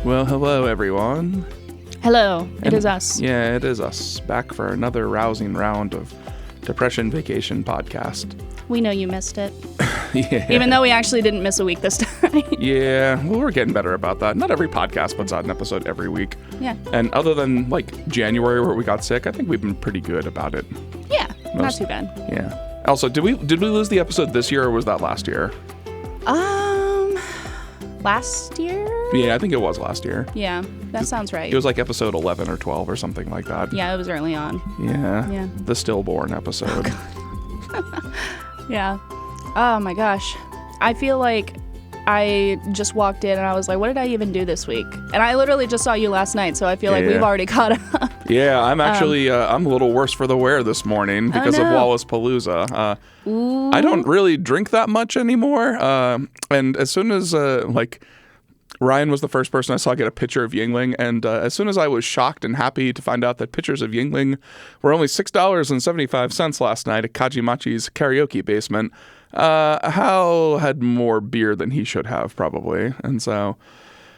Well, hello, everyone. Hello, it is us. Yeah, it is us. Back for another rousing round of Depression Vacation podcast. We know you missed it. Yeah. Even though we actually didn't miss a week this time. Yeah, well, we're getting better about that. Not every podcast puts out an episode every week. Yeah. And other than, like, January where we got sick, I think we've been pretty good about it. Yeah, not too bad. Yeah. Also, did we lose the episode this year or was that last year? Last year? Yeah, I think it was last year. Yeah, that sounds right. It was like episode 11 or 12 or something like that. Yeah, it was early on. Yeah. Yeah. The stillborn episode. Yeah. Oh my gosh. I feel like I just walked in and I was like, what did I even do this week? And I literally just saw you last night, so I feel like we've already caught up. Yeah, I'm actually, I'm a little worse for the wear this morning because of Wallace Palooza. I don't really drink that much anymore. And as soon as, Ryan was the first person I saw get a picture of Yingling, and as soon as I was shocked and happy to find out that pictures of Yingling were only $6.75 last night at Kajimachi's karaoke basement, Hal had more beer than he should have, probably. And so...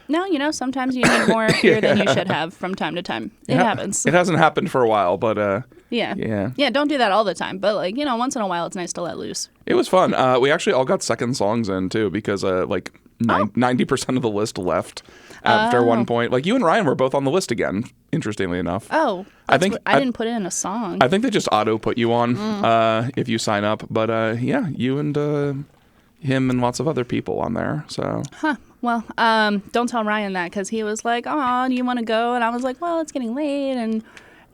No, sometimes you need more beer than you should have from time to time. It happens. It hasn't happened for a while, but... Yeah. Yeah, don't do that all the time. But, once in a while, it's nice to let loose. It was fun. We actually all got second songs in, too, because, 90% of the list left after one point. Like, you and Ryan were both on the list again, interestingly enough. Oh, I didn't put in a song. I think they just auto-put you on if you sign up. But, yeah, you and him and lots of other people on there, so... Huh. Well, don't tell Ryan that, because he was like, oh, do you want to go? And I was like, well, it's getting late, and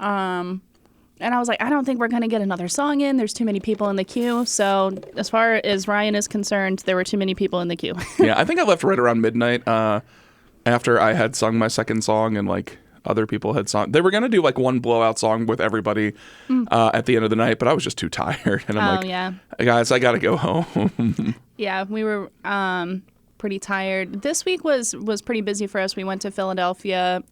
I was like, I don't think we're going to get another song in. There's too many people in the queue. So as far as Ryan is concerned, there were too many people in the queue. Yeah, I think I left right around midnight after I had sung my second song and, other people had sung. They were going to do, one blowout song with everybody at the end of the night, but I was just too tired. And I'm yeah. Guys, I got to go home. Yeah, we were... pretty tired. This week was pretty busy for us. We went to Philadelphia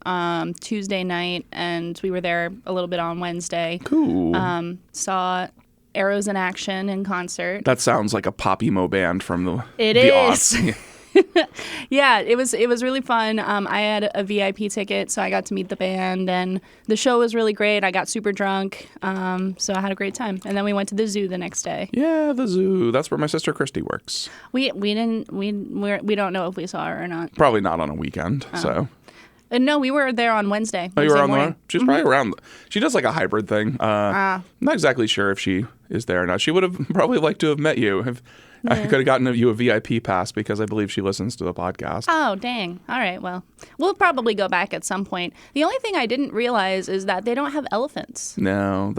Tuesday night, and we were there a little bit on Wednesday. Cool. Saw Arrows in Action in concert. That sounds like a pop emo band from the aughts. Yeah, it was really fun. I had a VIP ticket, so I got to meet the band, and the show was really great. I got super drunk, so I had a great time. And then we went to the zoo the next day. Yeah, the zoo. That's where my sister Christy works. We don't know if we saw her or not. Probably not on a weekend. So. No, we were there on Wednesday. Oh, you were on morning. there? She's probably around. She does a hybrid thing. I'm not exactly sure if she is there or not. She would have probably liked to have met you. I could have gotten you a VIP pass because I believe she listens to the podcast. Oh, dang. All right, well, we'll probably go back at some point. The only thing I didn't realize is that they don't have elephants. No.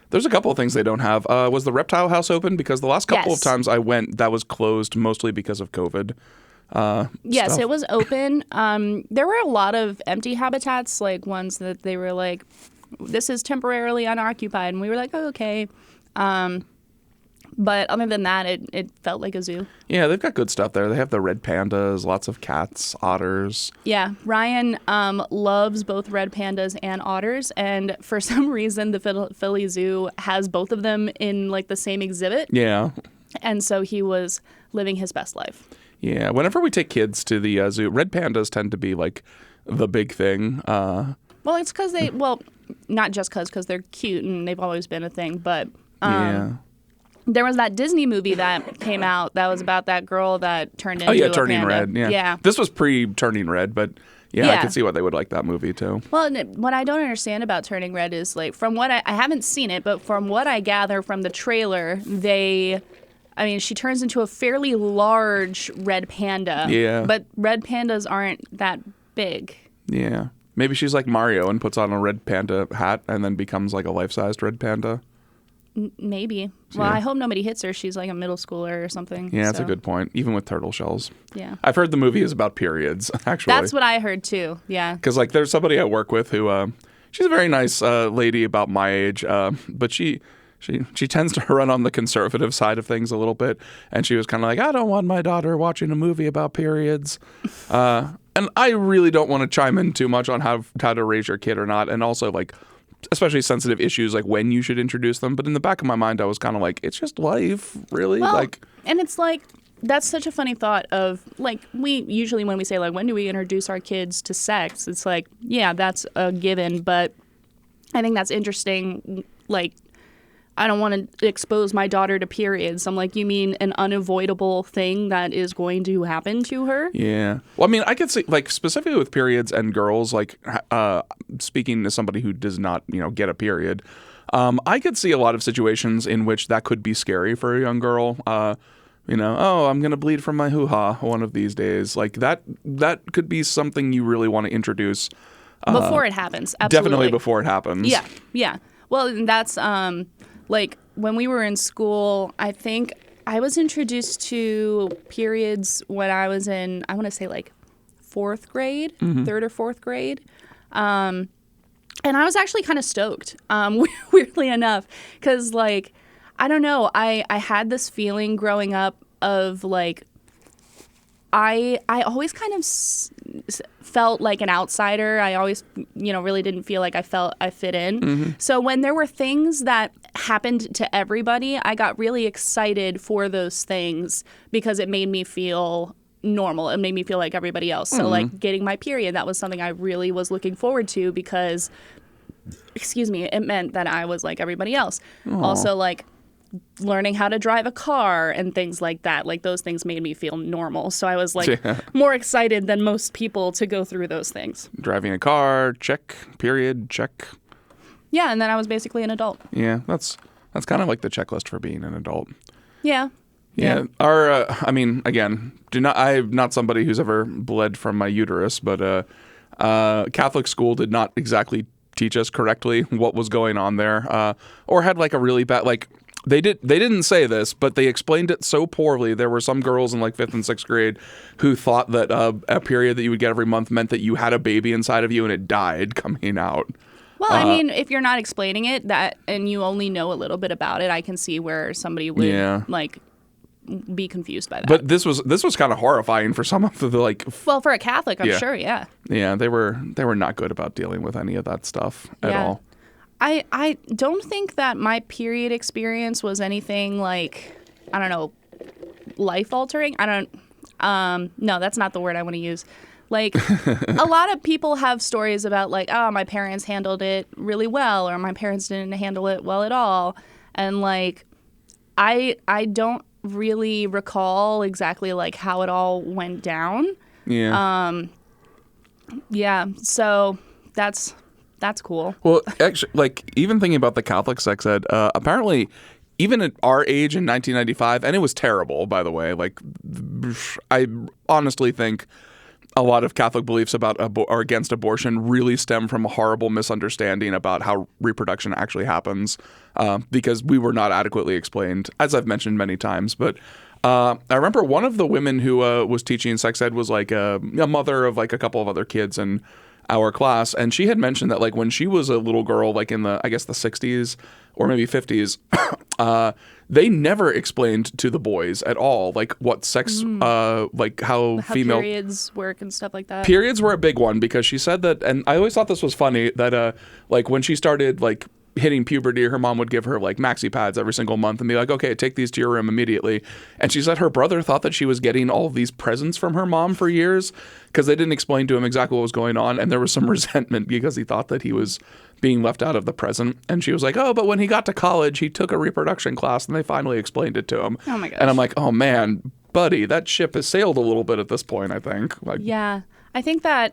There's a couple of things they don't have. Was the reptile house open? Because the last couple of times I went, that was closed mostly because of COVID. Yes, stuff. It was open. There were a lot of empty habitats, ones that they were this is temporarily unoccupied. And we were like, oh, okay. But other than that, it felt like a zoo. Yeah, they've got good stuff there. They have the red pandas, lots of cats, otters. Yeah, Ryan loves both red pandas and otters. And for some reason, the Philly Zoo has both of them in the same exhibit. Yeah. And so he was living his best life. Yeah, whenever we take kids to the zoo, red pandas tend to be the big thing. Well, it's because not just because they're cute and they've always been a thing, but yeah. There was that Disney movie that came out that was about that girl that turned into a Turning panda. Red. Yeah. This was pre-Turning Red, but I could see why they would like that movie too. Well, what I don't understand about Turning Red is from what I haven't seen it, but from what I gather from the trailer, she turns into a fairly large red panda. Yeah. But red pandas aren't that big. Yeah. Maybe she's like Mario and puts on a red panda hat and then becomes a life-sized red panda. Maybe. Well, I hope nobody hits her. She's a middle schooler or something. Yeah, that's a good point. Even with turtle shells. Yeah. I've heard the movie is about periods, actually. That's what I heard, too. Yeah. Because, there's somebody I work with who, she's a very nice lady about my age, but she tends to run on the conservative side of things a little bit. And she was kind of I don't want my daughter watching a movie about periods. And I really don't want to chime in too much on how to raise your kid or not. And also, especially sensitive issues when you should introduce them. But in the back of my mind, I was kind of it's just life, really. Well, and it's that's such a funny thought of, like, we usually when we say, like, when do we introduce our kids to sex, it's like, yeah, that's a given, but I think that's interesting. Like, I don't want to expose my daughter to periods. I'm like, you mean an unavoidable thing that is going to happen to her? Yeah. Well, I mean, I could see, like, specifically with periods and girls, like, speaking to somebody who does not, get a period, I could see a lot of situations in which that could be scary for a young girl. Oh, I'm going to bleed from my hoo-ha one of these days. Like, that could be something you really want to introduce. Before it happens. Absolutely. Definitely before it happens. Yeah. Yeah. Well, and that's, like, when we were in school, I think I was introduced to periods when I was in, I want to say, like, fourth grade, third or fourth grade. And I was actually kind of stoked, weirdly enough, because, like, I don't know, I had this feeling growing up of, like, I always kind of felt like an outsider. I always, really didn't feel like I fit in. So when there were things that happened to everybody, I got really excited for those things because it made me feel normal. It made me feel like everybody else. So, like, getting my period, that was something I really was looking forward to because, it meant that I was like everybody else. Aww. Also, like, learning how to drive a car and things like that. Like, those things made me feel normal. So I was, like, more excited than most people to go through those things. Driving a car, check. Period, check. Yeah, and then I was basically an adult. Yeah, that's kind of like the checklist for being an adult. Yeah. Yeah. Again, I'm not somebody who's ever bled from my uterus, but Catholic school did not exactly teach us correctly what was going on there, or had, like, a really bad, like, they didn't say this, but they explained it so poorly. There were some girls in, like, 5th and 6th grade who thought that a period that you would get every month meant that you had a baby inside of you and it died coming out. Well, I mean, if you're not explaining it and you only know a little bit about it, I can see where somebody would like be confused by that. But this was kind of horrifying for some of the, like. Well, for a Catholic, I'm sure, yeah. Yeah, they were not good about dealing with any of that stuff at all. I don't think that my period experience was anything like, I don't know, life altering. No, that's not the word I want to use. Like, a lot of people have stories about, like, oh, my parents handled it really well, or my parents didn't handle it well at all. And, like, I don't really recall exactly, like, how it all went down. Yeah. Yeah, so that's cool. Well, actually, like, even thinking about the Catholic sex ed, apparently, even at our age in 1995, and it was terrible, by the way, like, I honestly think a lot of Catholic beliefs about or against abortion really stem from a horrible misunderstanding about how reproduction actually happens, because we were not adequately explained, as I've mentioned many times. But I remember one of the women who was teaching sex ed was, like, a mother of, like, a couple of other kids in our class, and she had mentioned that, like, when she was a little girl, like, in the 60s or maybe 50s, they never explained to the boys at all, like, what sex, like, how female periods work and stuff like that. Periods were a big one, because she said that, and I always thought this was funny, that like, when she started, like, hitting puberty, her mom would give her, like, maxi pads every single month and be like, okay, take these to your room immediately. And she said her brother thought that she was getting all of these presents from her mom for years because they didn't explain to him exactly what was going on, and there was some resentment because he thought that he was being left out of the present. And she was like, oh, but when he got to college, he took a reproduction class and they finally explained it to him. Oh my gosh. And I'm like, oh man, buddy, that ship has sailed a little bit at this point, I think. Like, yeah, I think that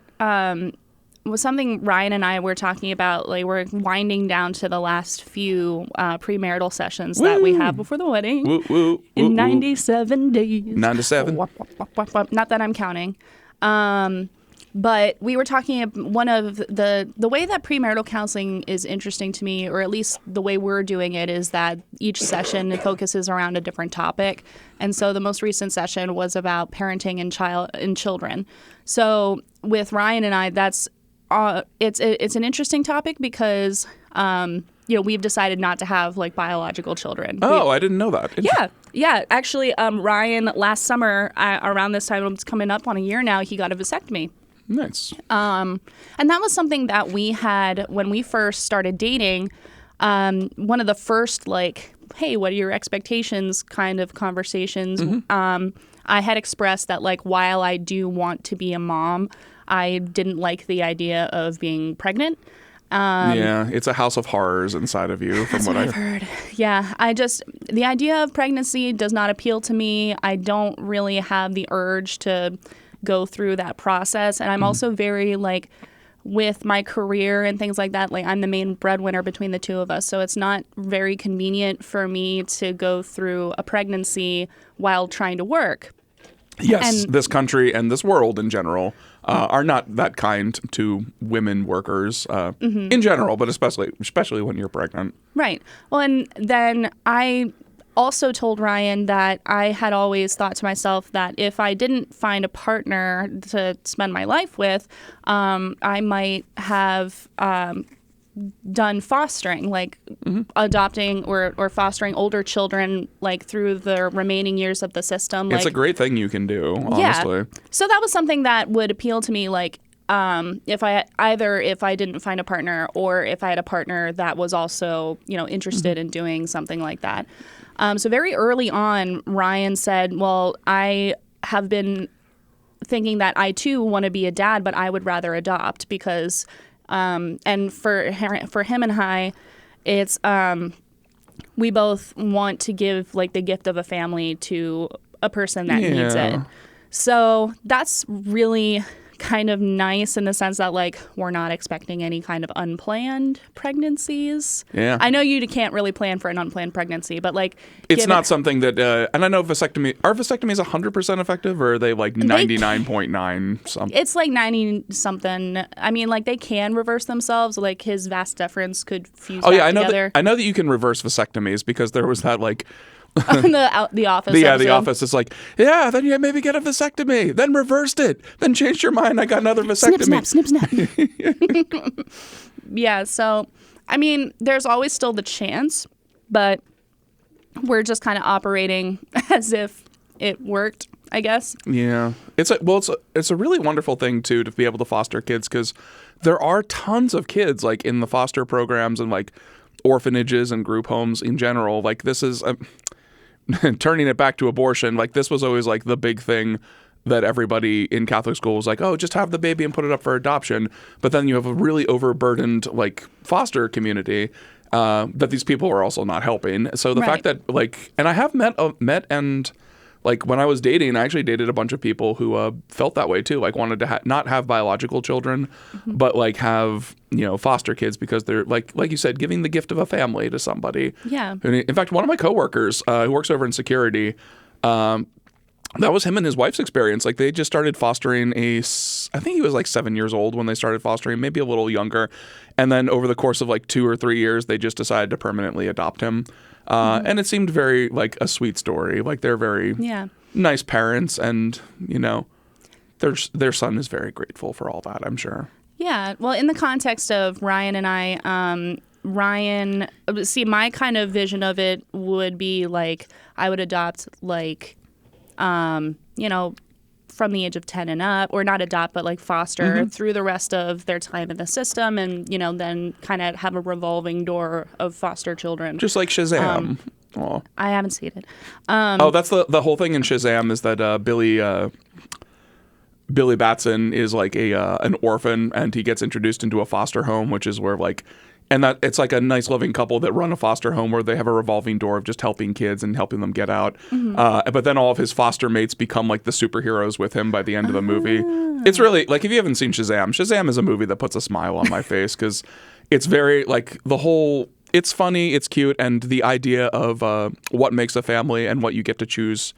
was something Ryan and I were talking about. Like, we're winding down to the last few premarital sessions that we have before the wedding. In 97 days. 97. Not that I'm counting. But we were talking, one of the way that premarital counseling is interesting to me, or at least the way we're doing it, is that each session focuses around a different topic. And so the most recent session was about parenting and children. So with Ryan and I, that's it's an interesting topic because we've decided not to have, like, biological children. I didn't know that. Yeah. Actually, Ryan, last summer, around this time, it's coming up on a year now, he got a vasectomy. Nice. And that was something that we had when we first started dating. One of the first, like, hey, what are your expectations kind of conversations I had expressed that, like, while I do want to be a mom, I didn't like the idea of being pregnant. Yeah, it's a house of horrors inside of you, from what I've heard. Yeah, the idea of pregnancy does not appeal to me. I don't really have the urge to go through that process. And I'm also very, like, with my career and things like that, like, I'm the main breadwinner between the two of us. So it's not very convenient for me to go through a pregnancy while trying to work. Yes, this country and this world in general are not that kind to women workers in general, but especially when you're pregnant. Right. Well, and then I also told Ryan that I had always thought to myself that if I didn't find a partner to spend my life with, I might have done fostering, like adopting or fostering older children, like, through the remaining years of the system. It's like, a great thing you can do, honestly. Yeah. So that was something that would appeal to me, like, if I didn't find a partner, or if I had a partner that was also, interested in doing something like that. So very early on, Ryan said, well, I have been thinking that I too want to be a dad, but I would rather adopt because and for him and I, it's we both want to give, like, the gift of a family to a person that needs it. So that's really kind of nice in the sense that, like, we're not expecting any kind of unplanned pregnancies. Yeah. I know you can't really plan for an unplanned pregnancy, but, like, it's not something that, and I know are vasectomies 100% effective, or are they like 99.9 something? It's like 90 something. I mean, like, they can reverse themselves. Like, his vas deferens could fuse together. I know that you can reverse vasectomies, because there was that, like, the Office. The Office is like, yeah, then you maybe get a vasectomy, then reversed it, then changed your mind. I got another vasectomy. Snip, snap. Yeah. So, I mean, there's always still the chance, but we're just kind of operating as if it worked, I guess. Yeah. It's a really wonderful thing too to be able to foster kids, because there are tons of kids, like, in the foster programs and, like, orphanages and group homes in general. Like, this is turning it back to abortion. Like, this was always, like, the big thing that everybody in Catholic school was like, oh, just have the baby and put it up for adoption. But then you have a really overburdened, like, foster community that these people are also not helping. So the fact that, like, and I have met and, like, when I was dating, I actually dated a bunch of people who felt that way too. Like, wanted to not have biological children, but, like, have, foster kids, because they're like you said, giving the gift of a family to somebody. Yeah. In fact, one of my coworkers who works over in security, that was him and his wife's experience. Like, they just started fostering I think he was like 7 years old when they started fostering, maybe a little younger. And then over the course of like 2 or 3 years, they just decided to permanently adopt him. And it seemed very, like, a sweet story. Like, they're very nice parents, and, their son is very grateful for all that, I'm sure. Yeah. Well, in the context of Ryan and I, my kind of vision of it would be, like, I would adopt, like, from the age of 10 and up, or not adopt, but, like, foster through the rest of their time in the system, and, then kind of have a revolving door of foster children. Just like Shazam. I haven't seen it. That's the whole thing in Shazam, is that Billy Batson is, like, an orphan, and he gets introduced into a foster home, which is where, like, and that it's like a nice loving couple that run a foster home where they have a revolving door of just helping kids and helping them get out. But then all of his foster mates become, like, the superheroes with him by the end of the movie. It's really, like, if you haven't seen Shazam is a movie that puts a smile on my face, because it's very, like, it's funny, it's cute, and the idea of what makes a family and what you get to choose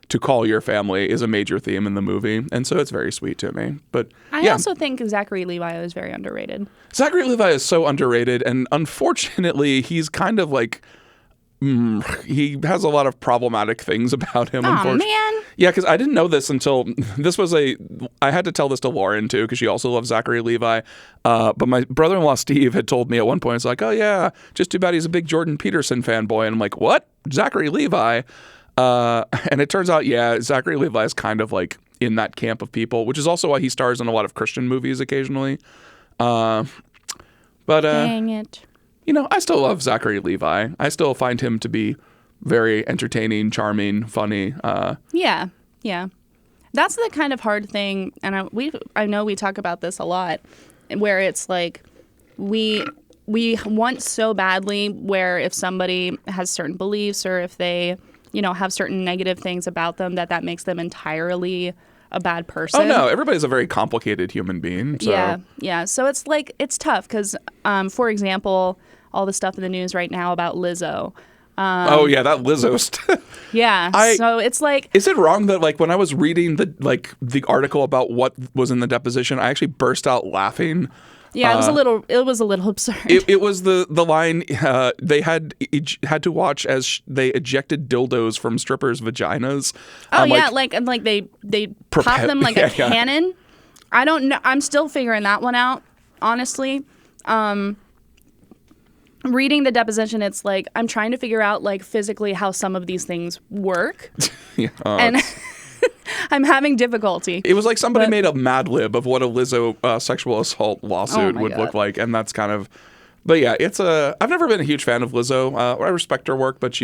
to call your family is a major theme in the movie, and so it's very sweet to me. But I also think Zachary Levi is very underrated. Zachary Levi is so underrated, and unfortunately, he's kind of like he has a lot of problematic things about him. Oh man! Yeah, because I didn't know this until I had to tell this to Lauren too, because she also loves Zachary Levi. But my brother-in-law Steve had told me at one point, it's like, oh yeah, just too bad he's a big Jordan Peterson fanboy, and I'm like, what? Zachary Levi? And it turns out, yeah, Zachary Levi is kind of, like, in that camp of people, which is also why he stars in a lot of Christian movies occasionally. But dang it. I still love Zachary Levi. I still find him to be very entertaining, charming, funny. Yeah. Yeah. That's the kind of hard thing, and I know we talk about this a lot, where it's like we want so badly where if somebody has certain beliefs or if they, have certain negative things about them, that makes them entirely a bad person. Oh, no. Everybody's a very complicated human being. So. Yeah. So it's like, it's tough because, for example, all the stuff in the news right now about Lizzo. Oh, yeah, that Lizzo stuff. Yeah. So it's like... Is it wrong that, like, when I was reading the article about what was in the deposition, I actually burst out laughing? Yeah, it was a little absurd. It was the line they had to watch as they ejected dildos from strippers' vaginas. Oh yeah, like they pop them like a cannon. I don't know. I'm still figuring that one out, honestly. Reading the deposition, it's like I'm trying to figure out like physically how some of these things work, and I'm having difficulty. It was like somebody made a Mad Lib of what a Lizzo sexual assault lawsuit would look like, and that's kind of. But yeah, I've never been a huge fan of Lizzo. I respect her work, but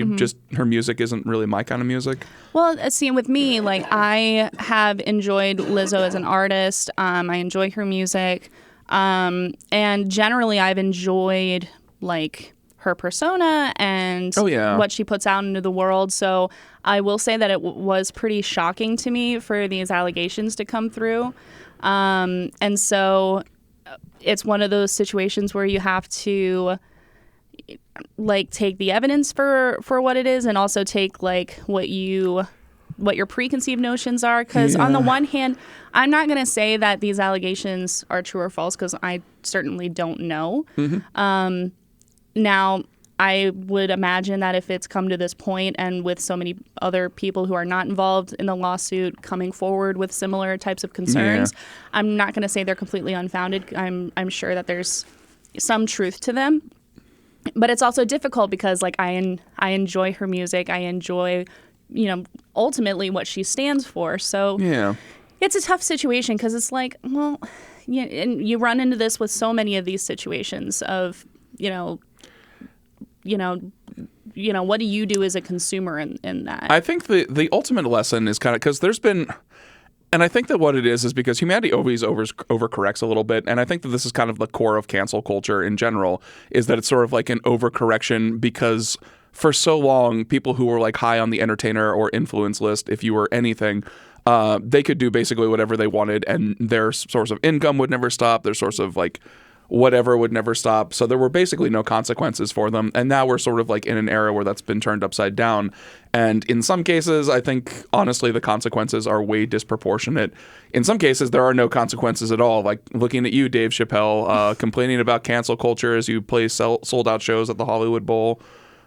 her music isn't really my kind of music. Well, see, with me, like I have enjoyed Lizzo as an artist. I enjoy her music, and generally, I've enjoyed like her persona and what she puts out into the world. So I will say that it was pretty shocking to me for these allegations to come through. And so it's one of those situations where you have to like take the evidence for what it is and also take like what your preconceived notions are. Because on the one hand, I'm not going to say that these allegations are true or false because I certainly don't know. Mm-hmm. Now, I would imagine that if it's come to this point and with so many other people who are not involved in the lawsuit coming forward with similar types of concerns, I'm not going to say they're completely unfounded. I'm sure that there's some truth to them. But it's also difficult because like I enjoy her music. I enjoy, ultimately what she stands for. So it's a tough situation because it's like, well, and you run into this with so many of these situations of, what do you do as a consumer in that? I think the ultimate lesson is kind of because there's been, and I think that what it is because humanity always overcorrects a little bit, and I think that this is kind of the core of cancel culture in general, is that it's sort of like an overcorrection because for so long, people who were like high on the entertainer or influence list, if you were anything, they could do basically whatever they wanted, and their source of income would never stop, their source of like whatever would never stop. So there were basically no consequences for them. And now we're sort of like in an era where that's been turned upside down. And in some cases, I think, honestly, the consequences are way disproportionate. In some cases, there are no consequences at all. Like looking at you, Dave Chappelle, complaining about cancel culture as you play sold out shows at the Hollywood Bowl.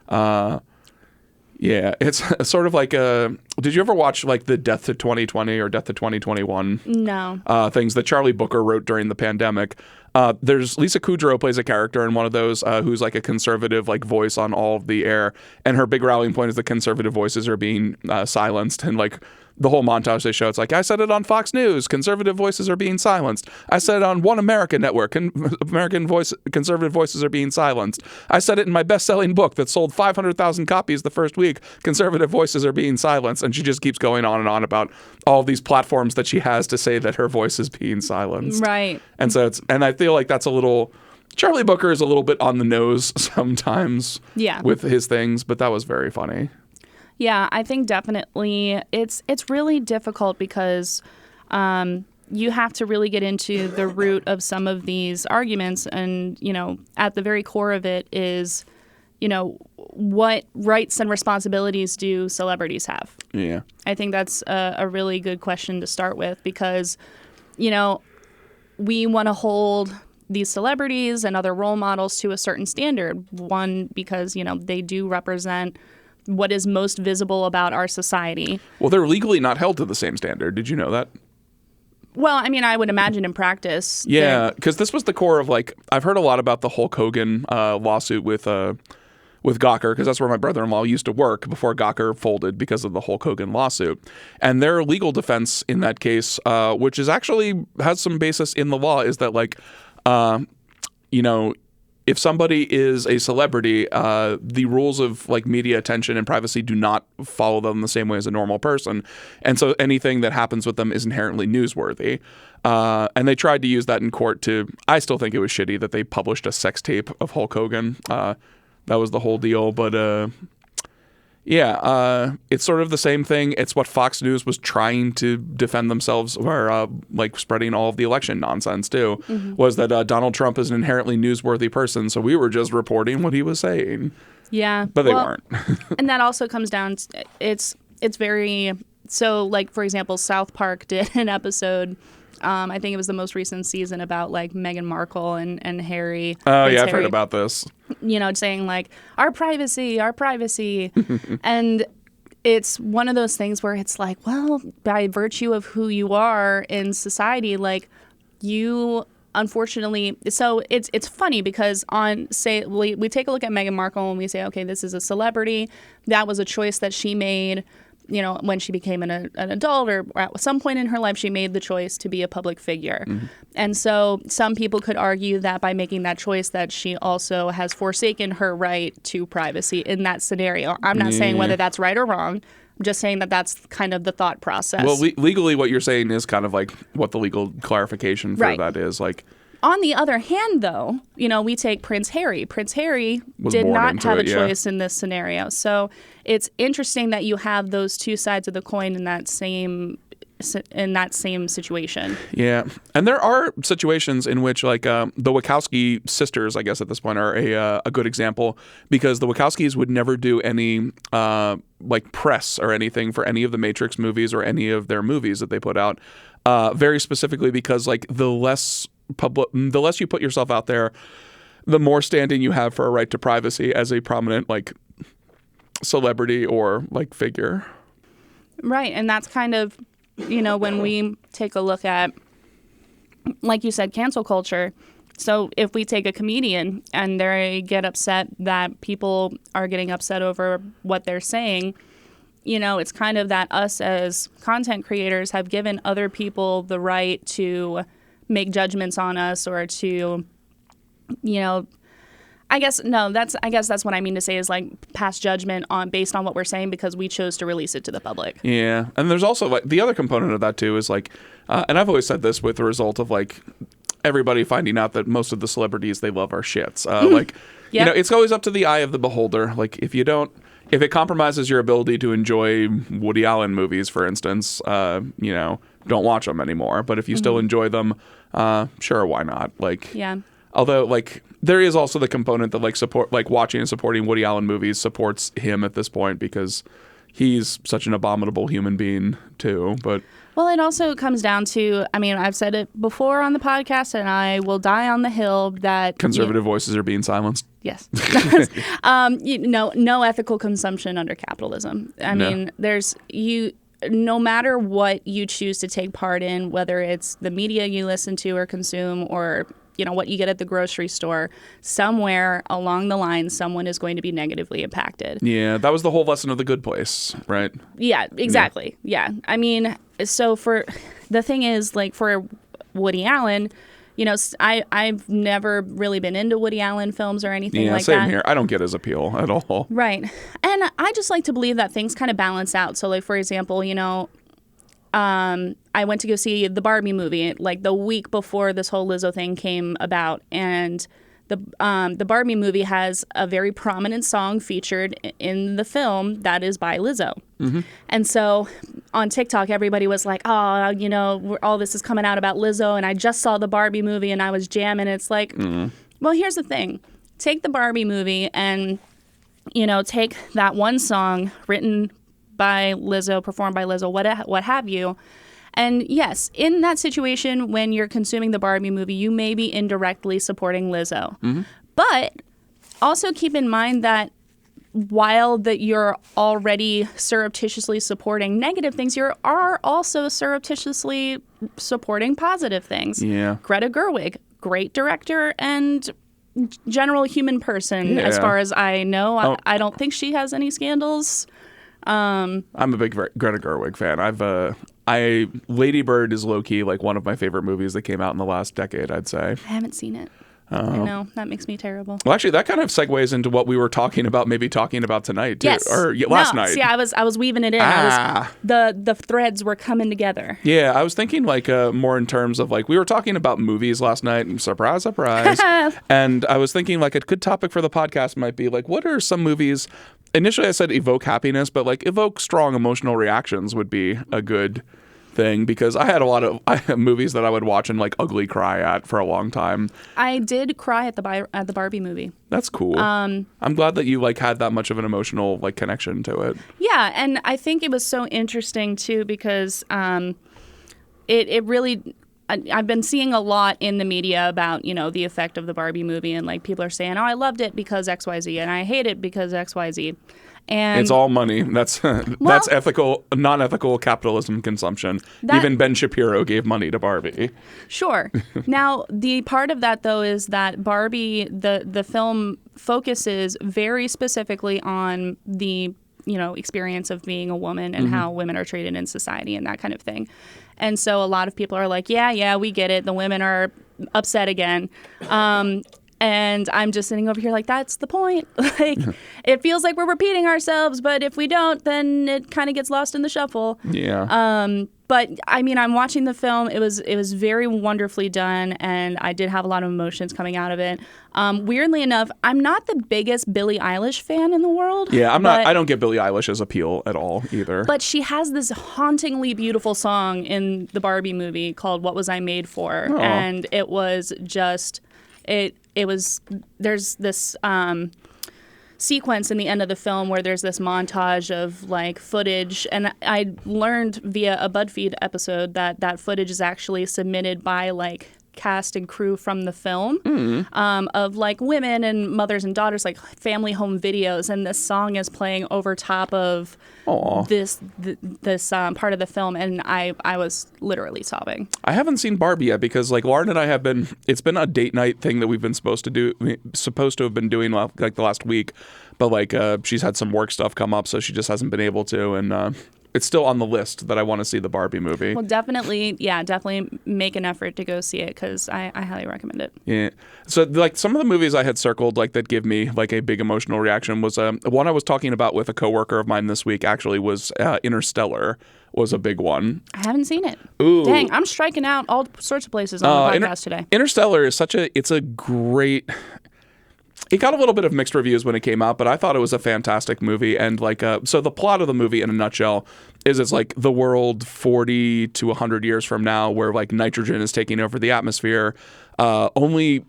Yeah, it's sort of like did you ever watch like the Death to 2020 or Death to 2021? No. Things that Charlie Booker wrote during the pandemic. There's Lisa Kudrow plays a character in one of those who's like a conservative like voice on all of the air, and her big rallying point is the conservative voices are being silenced, and like the whole montage they show, it's like, I said it on Fox News, conservative voices are being silenced. I said it on One America Network, conservative voices are being silenced. I said it in my best-selling book that sold 500,000 copies the first week, conservative voices are being silenced. And she just keeps going on and on about all these platforms that she has to say that her voice is being silenced. Right. And so and I feel like that's a little, Charlie Booker is a little bit on the nose sometimes with his things, but that was very funny. Yeah, I think definitely it's really difficult because you have to really get into the root of some of these arguments. And, at the very core of it is, what rights and responsibilities do celebrities have? Yeah. I think that's a really good question to start with because, we want to hold these celebrities and other role models to a certain standard. One, because, they do represent what is most visible about our society. Well, they're legally not held to the same standard. Did you know that? Well, I mean, I would imagine in practice. Yeah, because this was the core of like, I've heard a lot about the Hulk Hogan lawsuit with Gawker, because that's where my brother-in-law used to work before Gawker folded because of the Hulk Hogan lawsuit. And their legal defense in that case, which is actually has some basis in the law, is that like, if somebody is a celebrity, the rules of like media attention and privacy do not follow them the same way as a normal person. And so anything that happens with them is inherently newsworthy. And they tried to use that in court to, I still think it was shitty that they published a sex tape of Hulk Hogan. That was the whole deal. But it's sort of the same thing. It's what Fox News was trying to defend themselves, or like spreading all of the election nonsense too, was that Donald Trump is an inherently newsworthy person. So we were just reporting what he was saying. Yeah. But they weren't. And that also comes down to, it's very, so like, for example, South Park did an episode, I think it was the most recent season, about like Meghan Markle and Harry. Oh, yeah, I've heard about this. You know, saying like, our privacy. And it's one of those things where it's like, well, by virtue of who you are in society, like you unfortunately, so it's funny because we take a look at Meghan Markle and we say, okay, this is a celebrity. That was a choice that she made. You know, when she became an adult, or at some point in her life, she made the choice to be a public figure. And so some people could argue that by making that choice that she also has forsaken her right to privacy in that scenario. I'm not saying whether that's right or wrong. I'm just saying that that's kind of the thought process. Well, legally, what you're saying is kind of like what the legal clarification for that is. Like, on the other hand, though, you know, we take Prince Harry. Prince Harry did not have a choice in this scenario. So it's interesting that you have those two sides of the coin in that same situation. Yeah. And there are situations in which, like, the Wachowski sisters, I guess at this point, are a good example, because the Wachowskis would never do any like press or anything for any of the Matrix movies or any of their movies that they put out, very specifically because, like, the less you put yourself out there, the more standing you have for a right to privacy as a prominent, like, celebrity or like figure. Right. And that's kind of, you know, when we take a look at, like you said, cancel culture. So if we take a comedian and they get upset that people are getting upset over what they're saying, you know, it's kind of that us as content creators have given other people the right to make judgments on us, or to, you know, I guess that's what I mean to say is like pass judgment based on what we're saying because we chose to release it to the public. Yeah. And there's also like the other component of that too is like, and I've always said this with the result of like everybody finding out that most of the celebrities they love are shits. Like, you know, it's always up to the eye of the beholder. Like if it compromises your ability to enjoy Woody Allen movies, for instance, you know, don't watch them anymore. But if you still enjoy them, sure, why not? Like, yeah. Although, like, there is also the component that like support, like watching and supporting Woody Allen movies supports him at this point because he's such an abominable human being too. But well, it also comes down to, I mean, I've said it before on the podcast, and I will die on the hill that conservative voices are being silenced. Yes. No ethical consumption under capitalism. I mean, no matter what you choose to take part in, whether it's the media you listen to or consume, or, you know, what you get at the grocery store, somewhere along the line, someone is going to be negatively impacted. Yeah, that was the whole lesson of The Good Place, right? Yeah, exactly. Yeah. I mean, so the thing is, like, for Woody Allen, you know, I've never really been into Woody Allen films or anything like that. Yeah, same here. I don't get his appeal at all. Right. And I just like to believe that things kind of balance out. So, like, for example, you know, I went to go see the Barbie movie, like, the week before this whole Lizzo thing came about. And the Barbie movie has a very prominent song featured in the film that is by Lizzo. Mm-hmm. And so on TikTok, everybody was like, oh, you know, all this is coming out about Lizzo, and I just saw the Barbie movie and I was jamming. It's like, well, here's the thing. Take the Barbie movie and, you know, take that one song written by Lizzo, performed by Lizzo, what have you. And yes, in that situation, when you're consuming the Barbie movie, you may be indirectly supporting Lizzo. Mm-hmm. But also keep in mind that while that you're already surreptitiously supporting negative things, you are also surreptitiously supporting positive things. Yeah. Greta Gerwig, great director and general human person, as far as I know. I don't think she has any scandals. I'm a big Greta Gerwig fan. Lady Bird is low-key like one of my favorite movies that came out in the last decade, I'd say. I haven't seen it. I know. That makes me terrible. Well, actually, that kind of segues into what we were talking about tonight, too. Yes. Or last night. See, I was weaving it in. The threads were coming together. Yeah, I was thinking like more in terms of like, we were talking about movies last night, and surprise, surprise. And I was thinking like a good topic for the podcast might be like, what are some movies? Initially, I said evoke happiness, but like evoke strong emotional reactions would be a good thing, because I had a lot of movies that I would watch and like ugly cry at for a long time. I did cry at the Barbie movie. That's cool. I'm glad that you like had that much of an emotional like connection to it. Yeah, and I think it was so interesting too, because it really. I've been seeing a lot in the media about, the effect of the Barbie movie, and like people are saying, oh, I loved it because XYZ, and I hate it because XYZ. And it's all money. That's ethical, non-ethical capitalism consumption. Even Ben Shapiro gave money to Barbie. Sure. Now, the part of that, though, is that Barbie, the film focuses very specifically on the experience of being a woman and how women are treated in society and that kind of thing. And so a lot of people are like, yeah, we get it. The women are upset again. And I'm just sitting over here like, that's the point. Like, it feels like we're repeating ourselves, but if we don't, then it kind of gets lost in the shuffle. Yeah. But I mean, I'm watching the film. It was very wonderfully done, and I did have a lot of emotions coming out of it. Weirdly enough, I'm not the biggest Billie Eilish fan in the world. Yeah, I'm not. I don't get Billie Eilish's appeal at all either. But she has this hauntingly beautiful song in the Barbie movie called "What Was I Made For," and it was just there's this sequence in the end of the film where there's this montage of like footage, and I learned via a BuzzFeed episode that footage is actually submitted by like cast and crew from the film of like women and mothers and daughters, like family home videos, and this song is playing over top of this part of the film, and I was literally sobbing. I haven't seen Barbie yet because like Lauren and I have been, it's been a date night thing that we've been supposed to have been doing like the last week, but like she's had some work stuff come up, so she just hasn't been able to, and it's still on the list that I want to see the Barbie movie. Well, definitely make an effort to go see it, because I highly recommend it. Yeah. So like some of the movies I had circled like that give me like a big emotional reaction was one I was talking about with a coworker of mine this week actually was Interstellar was a big one. I haven't seen it. Ooh. Dang, I'm striking out all sorts of places on the podcast today. Interstellar is it's a great... It got a little bit of mixed reviews when it came out, but I thought it was a fantastic movie. And like, so the plot of the movie in a nutshell is it's like the world 40 to 100 years from now, where like nitrogen is taking over the atmosphere. Only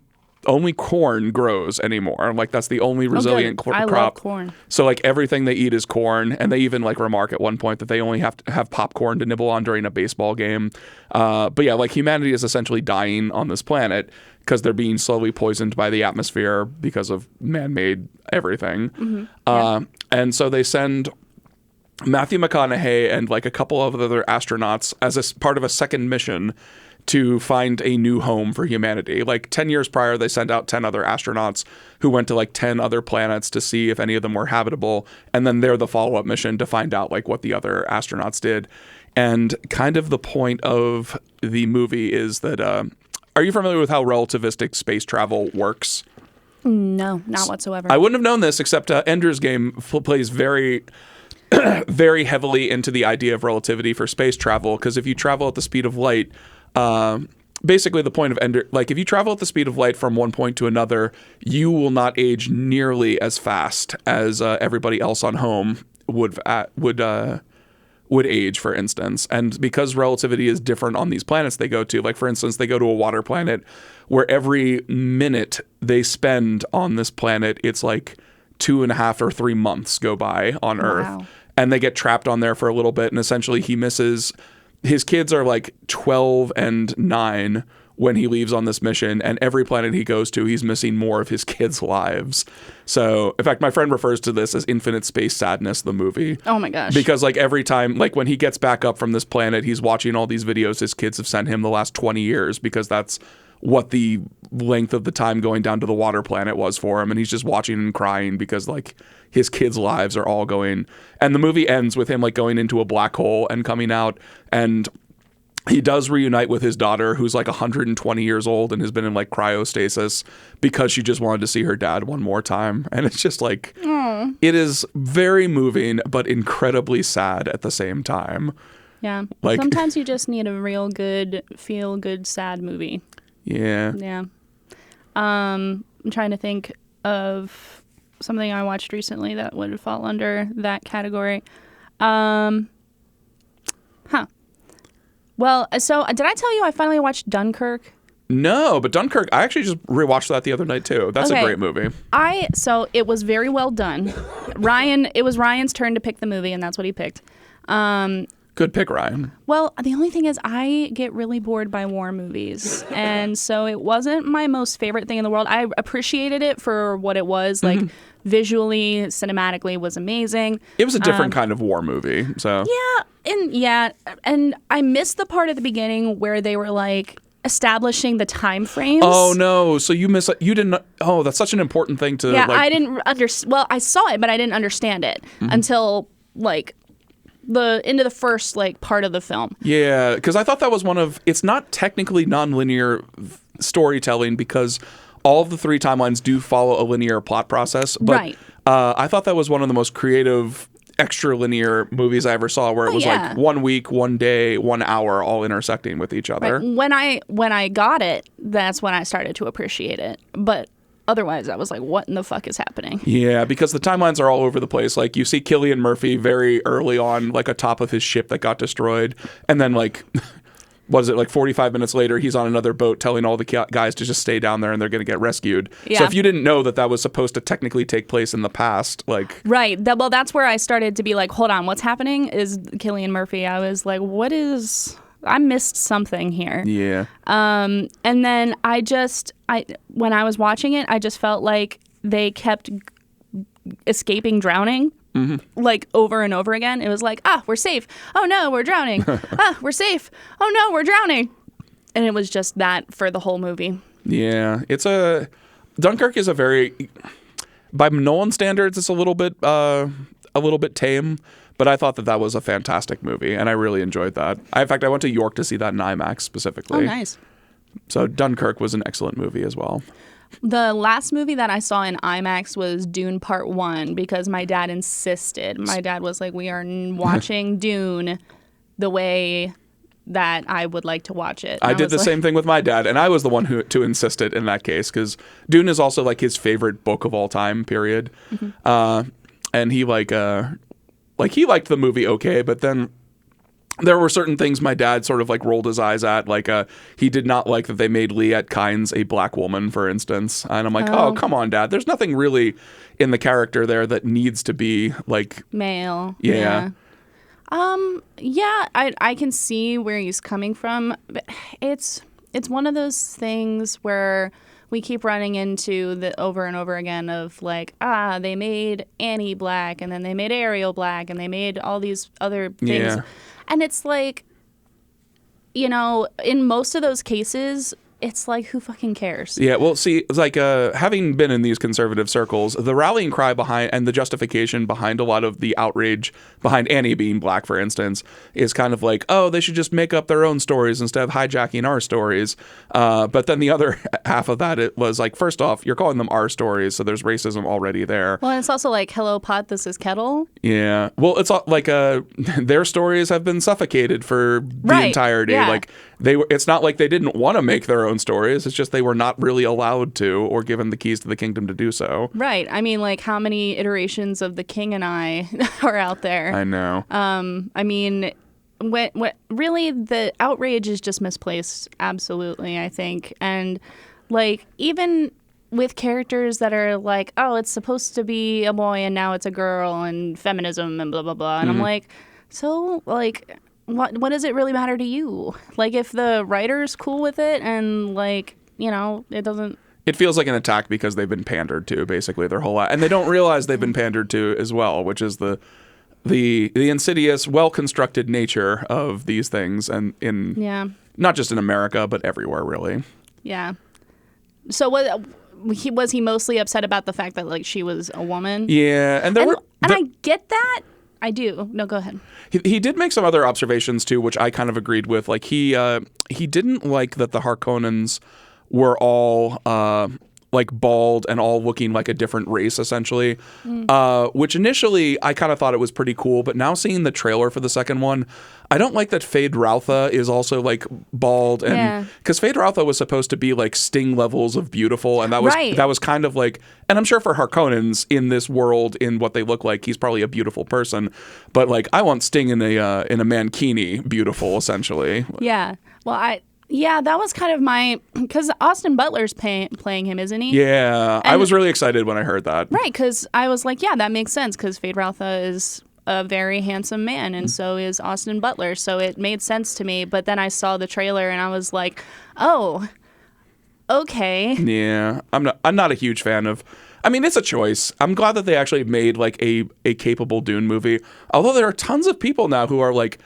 corn grows anymore. Like that's the only resilient crop. I love corn. So like everything they eat is corn, and they even like remark at one point that they only have to have popcorn to nibble on during a baseball game. But yeah, like humanity is essentially dying on this planet because they're being slowly poisoned by the atmosphere because of man-made everything. Mm-hmm. And so they send Matthew McConaughey and like a couple of other astronauts as a part of a second mission to find a new home for humanity. Like 10 years prior, they sent out 10 other astronauts who went to like 10 other planets to see if any of them were habitable. And then they're the follow-up mission to find out like what the other astronauts did. And kind of the point of the movie is that, are you familiar with how relativistic space travel works? No, not whatsoever. I wouldn't have known this, except Ender's Game plays very... very heavily into the idea of relativity for space travel, because if you travel at the speed of light, basically the point of Ender, like if you travel at the speed of light from one point to another, you will not age nearly as fast as everybody else on home would age, for instance. And because relativity is different on these planets they go to, like for instance, they go to a water planet where every minute they spend on this planet, it's like 2.5 or 3 months go by on Earth. And they get trapped on there for a little bit, and essentially he misses... His kids are like 12 and 9 when he leaves on this mission, and every planet he goes to, he's missing more of his kids' lives. So, in fact, my friend refers to this as Infinite Space Sadness, the movie. Oh my gosh. Because like every time, like when he gets back up from this planet, he's watching all these videos his kids have sent him the last 20 years, because that's what the length of the time going down to the water planet was for him. And he's just watching and crying because like his kids' lives are all going. And the movie ends with him like going into a black hole and coming out. And he does reunite with his daughter, who's like 120 years old and has been in like cryostasis because she just wanted to see her dad one more time. And it's just like, it is very moving, but incredibly sad at the same time. Yeah. Like, sometimes you just need a real good, feel good, sad movie. Yeah. Yeah. I'm trying to think of something I watched recently that would fall under that category. Well, so did I tell you I finally watched Dunkirk? No, but Dunkirk, I actually just rewatched that the other night too. That's a great movie. So it was very well done. It was Ryan's turn to pick the movie, and that's what he picked. Good pick, Ryan. Well, the only thing is I get really bored by war movies. And so it wasn't my most favorite thing in the world. I appreciated it for what it was. Like, visually, cinematically was amazing. It was a different kind of war movie. So and I missed the part at the beginning where they were like establishing the time frames. Oh no! So you didn't. Oh, that's such an important thing to. Yeah, I didn't understand. Well, I saw it, but I didn't understand it until like the end of the first like part of the film. Yeah, because I thought that was it's not technically nonlinear storytelling because all of the three timelines do follow a linear plot process. But right. I thought that was one of the most creative extra linear movies I ever saw, where it was like 1 week, 1 day, 1 hour all intersecting with each other. Right. When I got it, that's when I started to appreciate it. But otherwise, I was like, what in the fuck is happening? Yeah, because the timelines are all over the place. Like, you see Cillian Murphy very early on, like, atop of his ship that got destroyed. And then, like, what is it, like 45 minutes later, he's on another boat telling all the guys to just stay down there and they're going to get rescued. Yeah. So if you didn't know that was supposed to technically take place in the past, like... Right. Well, that's where I started to be like, hold on, what's happening is Cillian Murphy. I was like, what is... I missed something here. Yeah. And then when I was watching it, I just felt like they kept escaping drowning, like over and over again. It was like, we're safe. Oh no, we're drowning. We're safe. Oh no, we're drowning. And it was just that for the whole movie. Yeah, Dunkirk is by Nolan standards, it's a little bit tame. But I thought that was a fantastic movie, and I really enjoyed that. In fact, I went to York to see that in IMAX specifically. Oh, nice. So Dunkirk was an excellent movie as well. The last movie that I saw in IMAX was Dune Part 1 because my dad insisted. My dad was like, we are watching Dune the way that I would like to watch it. I did the same thing with my dad, and I was the one to insist it in that case because Dune is also like his favorite book of all time, period. And he he liked the movie okay, but then there were certain things my dad sort of like rolled his eyes at. Like he did not like that they made Liette Kynes a black woman, for instance. And I'm like, oh, come on, Dad. There's nothing really in the character there that needs to be like... male. Yeah. I can see where he's coming from. But it's one of those things where... we keep running into the over and over again of like, they made Annie black and then they made Ariel black and they made all these other things. Yeah. And it's like, in most of those cases, it's like, who fucking cares? Yeah, well, see, it's like having been in these conservative circles, the rallying cry behind and the justification behind a lot of the outrage behind Annie being black, for instance, is kind of like, oh, they should just make up their own stories instead of hijacking our stories. But then the other half of that, it was like, first off, you're calling them our stories, so there's racism already there. Well, it's also like, hello, pot, this is kettle. Yeah. Well, it's like their stories have been suffocated for the entirety. Yeah. Like it's not like they didn't want to make their own stories. It's just they were not really allowed to or given the keys to the kingdom to do so. Right. I mean, like, how many iterations of The King and I are out there? I know. I mean, what really the outrage is just misplaced. Absolutely, I think. And like, even with characters that are like, oh, it's supposed to be a boy and now it's a girl and feminism and blah, blah, blah. And I'm like, so like... What does it really matter to you? Like, if the writer's cool with it and, like, it doesn't... It feels like an attack because they've been pandered to, basically, their whole life. And they don't realize they've been pandered to as well, which is the insidious, well-constructed nature of these things, and not just in America, but everywhere, really. Yeah. So was he mostly upset about the fact that, like, she was a woman? Yeah. And I get that. I do. No, go ahead. He did make some other observations too, which I kind of agreed with. Like he didn't like that the Harkonnens were all like bald and all looking like a different race, essentially. Which initially I kind of thought it was pretty cool, but now seeing the trailer for the second one, I don't like that Feyd-Rautha is also like bald, and because Feyd-Rautha was supposed to be like Sting levels of beautiful, and that was kind of like, and I'm sure for Harkonnens in this world, in what they look like, he's probably a beautiful person, but like I want Sting in a mankini beautiful, essentially. Yeah. Well, that was kind of my, because Austin Butler's playing him, isn't he? Yeah, I was really excited when I heard that. Right, because I was like, yeah, that makes sense, because Feyd-Rautha is a very handsome man, and so is Austin Butler, so it made sense to me. But then I saw the trailer, and I was like, oh, okay. Yeah, I'm not a huge fan of. I mean, it's a choice. I'm glad that they actually made like a capable Dune movie. Although there are tons of people now who are like,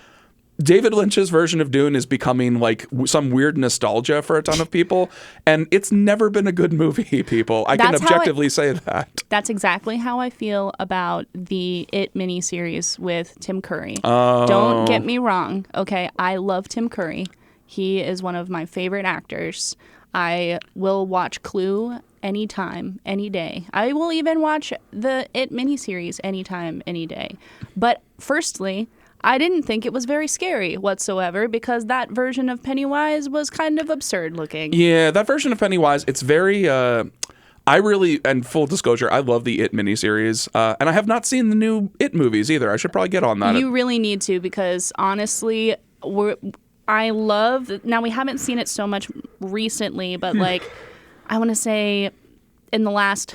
David Lynch's version of Dune is becoming like some weird nostalgia for a ton of people, and it's never been a good movie, people. I can objectively say that. That's exactly how I feel about the It miniseries with Tim Curry. Oh. Don't get me wrong, okay? I love Tim Curry. He is one of my favorite actors. I will watch Clue anytime, any day. I will even watch the It miniseries anytime, any day. But firstly, I didn't think it was very scary whatsoever, because that version of Pennywise was kind of absurd looking. Yeah, that version of Pennywise, it's very... I really, and full disclosure, I love the It miniseries, and I have not seen the new It movies either. I should probably get on that. You really need to, because honestly, I love... Now, we haven't seen it so much recently, but like, I want to say in the last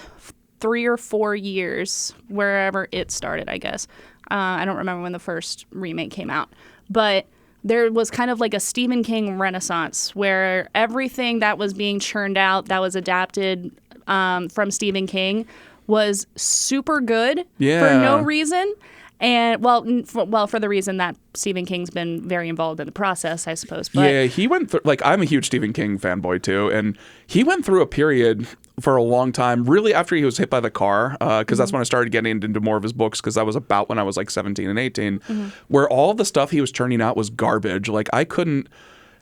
3 or 4 years, wherever it started, I guess. I don't remember when the first remake came out, but there was kind of like a Stephen King renaissance where everything that was being churned out that was adapted from Stephen King was super good for no reason. And for the reason that Stephen King's been very involved in the process, I suppose. But yeah, he went through, like, I'm a huge Stephen King fanboy too, and he went through a period for a long time, really after he was hit by the car, because that's when I started getting into more of his books, because that was about when I was like 17 and 18, where all the stuff he was churning out was garbage. Like, I couldn't,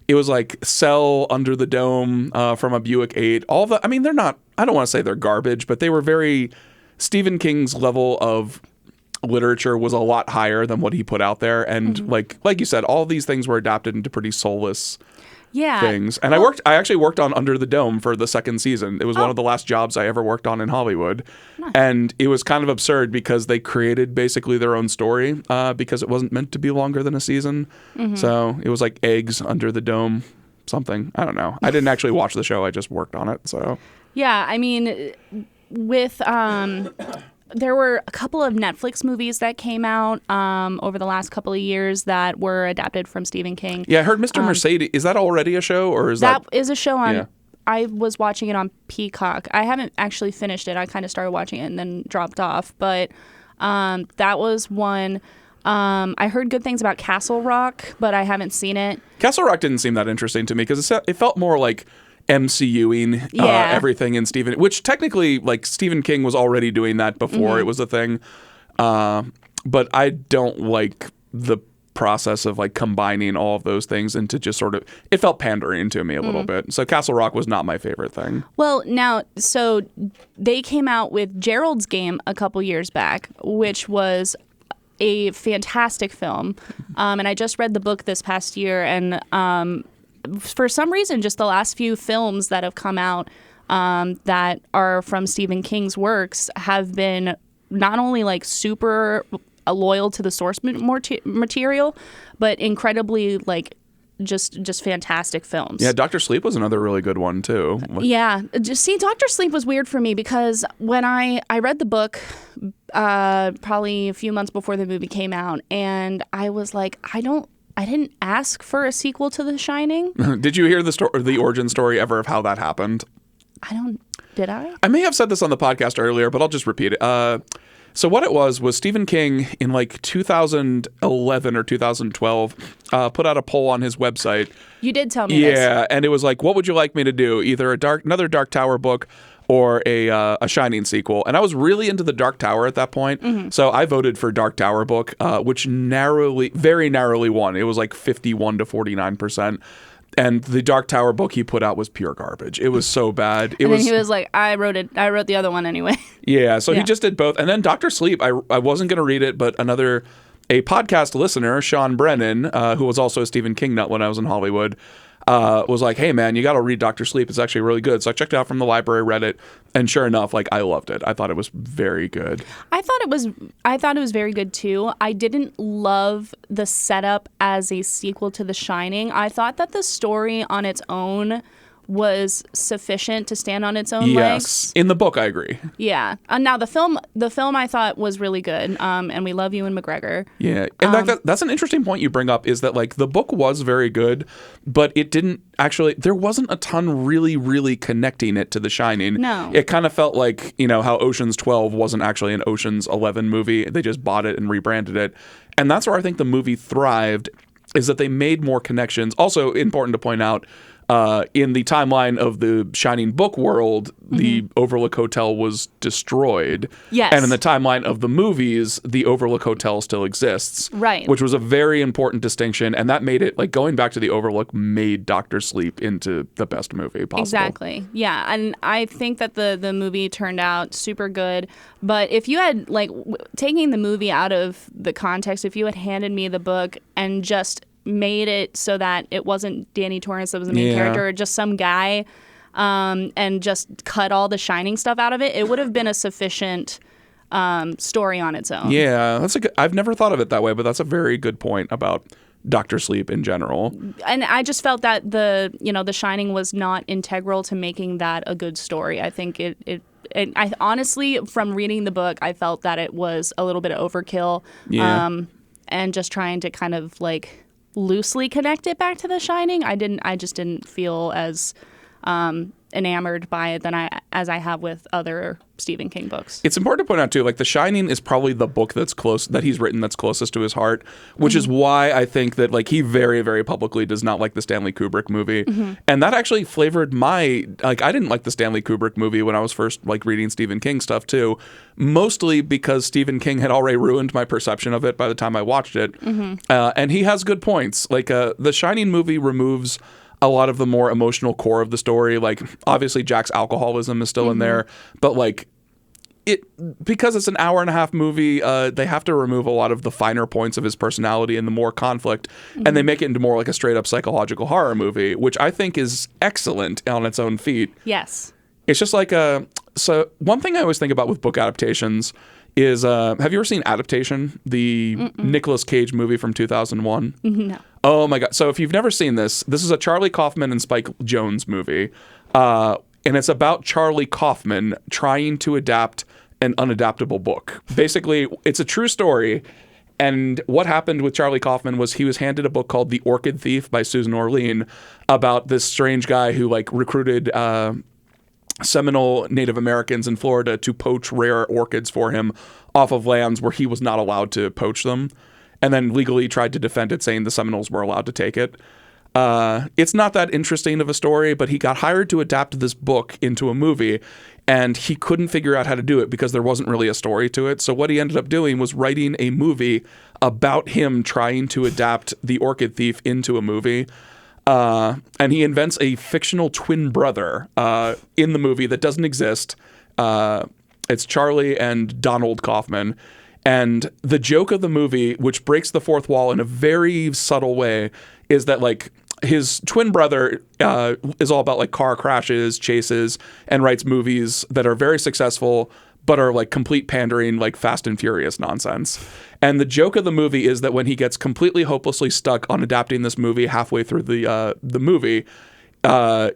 it was like Cell, Under the Dome, From a Buick 8, all the, I mean, they're not, I don't want to say they're garbage, but they were very, Stephen King's level of literature was a lot higher than what he put out there, and like you said, all these things were adapted into pretty soulless things. And I actually worked on Under the Dome for the second season. It was one of the last jobs I ever worked on in Hollywood. Nice. And it was kind of absurd because they created basically their own story, because it wasn't meant to be longer than a season. So it was like Eggs, Under the Dome, something. I don't know. I didn't actually watch the show. I just worked on it. So yeah, I mean, with there were a couple of Netflix movies that came out over the last couple of years that were adapted from Stephen King. Yeah, I heard Mr. Mercedes. Is that already a show, or is that... That is a show on... Yeah. I was watching it on Peacock. I haven't actually finished it. I kind of started watching it and then dropped off. But that was one... I heard good things about Castle Rock, but I haven't seen it. Castle Rock didn't seem that interesting to me because it felt more like MCUing everything in Stephen, which technically, like, Stephen King was already doing that before it was a thing. But I don't like the process of like combining all of those things into just sort of, it felt pandering to me a little bit. So Castle Rock was not my favorite thing. Well, now, so they came out with Gerald's Game a couple years back, which was a fantastic film. And I just read the book this past year, and for some reason, just the last few films that have come out that are from Stephen King's works have been not only like super loyal to the source material, but incredibly like just fantastic films. Yeah, Dr. Sleep was another really good one too. Yeah, see, Dr. Sleep was weird for me because when I read the book probably a few months before the movie came out, and I was like, I didn't ask for a sequel to The Shining. Did you hear the origin story ever of how that happened? Did I? I may have said this on the podcast earlier, but I'll just repeat it. So what it was Stephen King in like 2011 or 2012 put out a poll on his website. You did tell me this. Yeah, and it was like, what would you like me to do? Either another Dark Tower book or a Shining sequel. And I was really into the Dark Tower at that point. So I voted for Dark Tower book, which very narrowly won. It was like 51 to 49%. And the Dark Tower book he put out was pure garbage. It was so bad. Then he was like, I wrote the other one anyway. Yeah, so he just did both. And then Dr. Sleep, I wasn't going to read it, but a podcast listener, Sean Brennan, who was also a Stephen King nut when I was in Hollywood, was like, hey man, you got to read Dr. Sleep. It's actually really good. So I checked it out from the library, read it, and sure enough, like I loved it. I thought it was very good. I thought it was very good too. I didn't love the setup as a sequel to The Shining. I thought that the story on its own was sufficient to stand on its own legs. In the book, I agree. Yeah. Now the film I thought was really good. And we love Ewan McGregor. Yeah. In fact, that's an interesting point you bring up, is that like the book was very good, but it didn't actually, there wasn't a ton really, really connecting it to The Shining. No. It kind of felt like, how Ocean's 12 wasn't actually an Ocean's 11 movie. They just bought it and rebranded it. And that's where I think the movie thrived, is that they made more connections. Also important to point out, in the timeline of the Shining book world, the Overlook Hotel was destroyed. Yes. And in the timeline of the movies, the Overlook Hotel still exists. Right. Which was a very important distinction. And that made it, like, going back to the Overlook made Dr. Sleep into the best movie possible. Exactly. Yeah. And I think that the movie turned out super good. But if you had, like, taking the movie out of the context, if you had handed me the book and just made it so that it wasn't Danny Torrance that was the main character, or just some guy, and just cut all the Shining stuff out of it, it would have been a sufficient story on its own. Yeah, I've never thought of it that way, but that's a very good point about Dr. Sleep in general. And I just felt that the Shining was not integral to making that a good story. I think I honestly, from reading the book, I felt that it was a little bit of overkill. Yeah. And just trying to kind of like loosely connect it back to The Shining. I just didn't feel as enamored by it as I have with other Stephen King books. It's important to point out too, like The Shining is probably the book that he's written that's closest to his heart, which is why I think that like he very, very publicly does not like the Stanley Kubrick movie. And that actually flavored I didn't like the Stanley Kubrick movie when I was first like reading Stephen King stuff too, mostly because Stephen King had already ruined my perception of it by the time I watched it. And he has good points. Like the Shining movie removes a lot of the more emotional core of the story. Like obviously Jack's alcoholism is still in there, but like because it's an hour and a half movie, they have to remove a lot of the finer points of his personality and the more conflict, and they make it into more like a straight up psychological horror movie, which I think is excellent on its own feet. Yes. It's just like so one thing I always think about with book adaptations is have you ever seen Adaptation, the Nicolas Cage movie from 2001? No. Oh my God. So if you've never seen this is a Charlie Kaufman and Spike Jonze movie. And it's about Charlie Kaufman trying to adapt an unadaptable book. Basically, it's a true story. And what happened with Charlie Kaufman was he was handed a book called The Orchid Thief by Susan Orlean about this strange guy who like recruited Seminole Native Americans in Florida to poach rare orchids for him off of lands where he was not allowed to poach them, and then legally tried to defend it, saying the Seminoles were allowed to take it. It's not that interesting of a story, but he got hired to adapt this book into a movie, and he couldn't figure out how to do it because there wasn't really a story to it. So what he ended up doing was writing a movie about him trying to adapt The Orchid Thief into a movie. And he invents a fictional twin brother in the movie that doesn't exist. It's Charlie and Donald Kaufman. And the joke of the movie, which breaks the fourth wall in a very subtle way, is that like his twin brother is all about like car crashes, chases, and writes movies that are very successful, but are like complete pandering, like Fast and Furious nonsense. And the joke of the movie is that when he gets completely hopelessly stuck on adapting this movie halfway through the movie,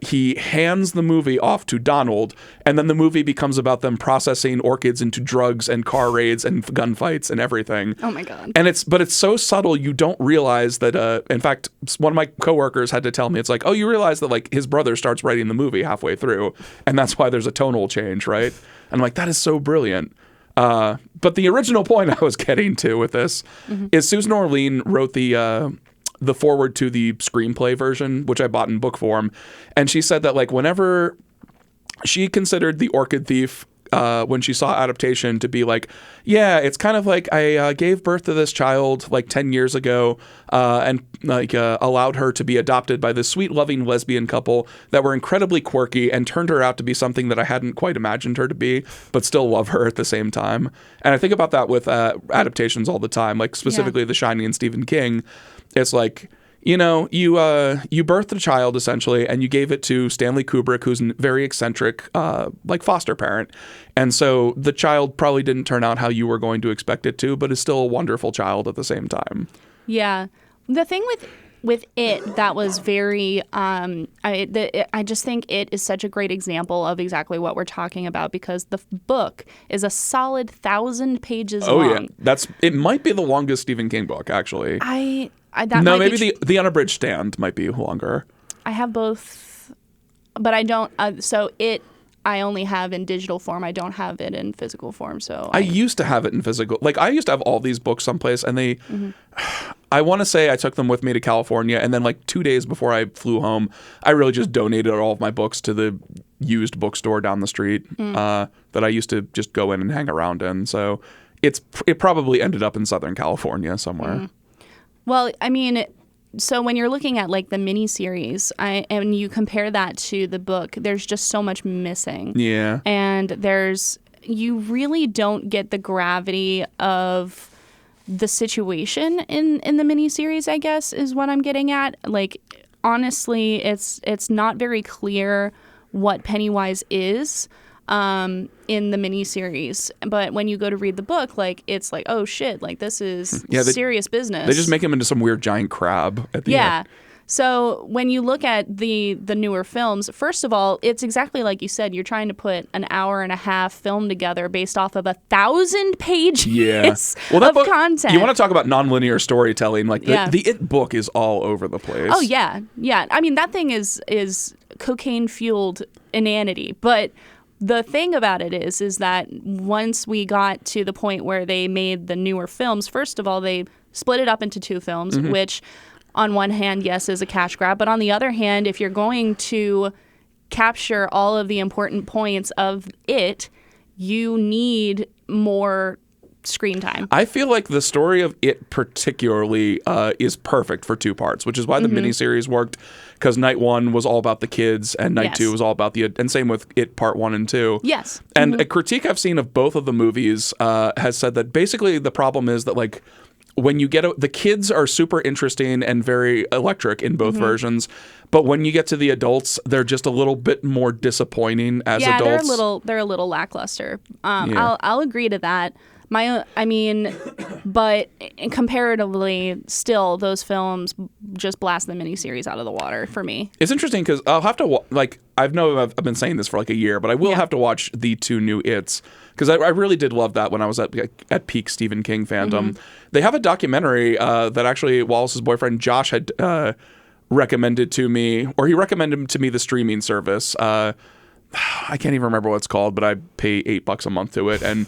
he hands the movie off to Donald, and then the movie becomes about them processing orchids into drugs and car raids and gunfights and everything. Oh my God. And it's so subtle you don't realize that. In fact, one of my coworkers had to tell me, it's like, oh, you realize that like his brother starts writing the movie halfway through, and that's why there's a tonal change, right? And I'm like, that is so brilliant. But the original point I was getting to with this is Susan Orlean wrote the foreword to the screenplay version, which I bought in book form. And she said that like whenever she considered The Orchid Thief, when she saw adaptation, to be like, yeah, it's kind of like I gave birth to this child like 10 years ago and like allowed her to be adopted by this sweet, loving lesbian couple that were incredibly quirky and turned her out to be something that I hadn't quite imagined her to be, but still love her at the same time. And I think about that with adaptations all the time, like specifically The Shining and Stephen King. It's like, you know, you birthed a child essentially, and you gave it to Stanley Kubrick, who's a very eccentric, like foster parent, and so the child probably didn't turn out how you were going to expect it to, but is still a wonderful child at the same time. Yeah, the thing with it that was very, I just think it is such a great example of exactly what we're talking about, because the book is a solid 1,000 pages long. Oh yeah, it might be the longest Stephen King book actually. No, maybe the unabridged Stand might be longer. I have both, but I don't. I only have in digital form. I don't have it in physical form. So I used to have it in physical. Like I used to have all these books someplace, and they. I want to say I took them with me to California, and then like 2 days before I flew home, I really just donated all of my books to the used bookstore down the street that I used to just go in and hang around in. So it probably ended up in Southern California somewhere. Well, I mean, so when you're looking at like the miniseries, and you compare that to the book, there's just so much missing. Yeah. And you really don't get the gravity of the situation in the miniseries, I guess, is what I'm getting at. Like, honestly, it's not very clear what Pennywise is in the miniseries, but when you go to read the book, like it's like, oh shit, like this is serious business. They just make him into some weird giant crab at the end. So when you look at the newer films, first of all, it's exactly like you said. You're trying to put an hour and a half film together based off of 1,000 pages of content. You want to talk about nonlinear storytelling? Like the It book is all over the place. Oh yeah. I mean, that thing is cocaine fueled inanity, but. The thing about it is that once we got to the point where they made the newer films, first of all, they split it up into 2 films, which on one hand, yes, is a cash grab. But on the other hand, if you're going to capture all of the important points of it, you need more screen time. I feel like the story of It particularly is perfect for 2 parts, which is why the miniseries worked, because night 1 was all about the kids and night 2 was all about and same with It Part 1 and 2. Yes. And a critique I've seen of both of the movies has said that basically the problem is that like when you get the kids are super interesting and very electric in both versions, but when you get to the adults, they're just a little bit more disappointing as adults. Yeah, they're a little lackluster. I'll agree to that. But comparatively, still, those films just blast the miniseries out of the water for me. It's interesting because I'll have to, I've been saying this for like a year, but I will have to watch the 2 new It's, because I really did love that when I was at peak Stephen King fandom. They have a documentary that actually Wallace's boyfriend Josh had recommended to me, or he recommended to me the streaming service. I can't even remember what it's called, but I pay $8 a month to it, and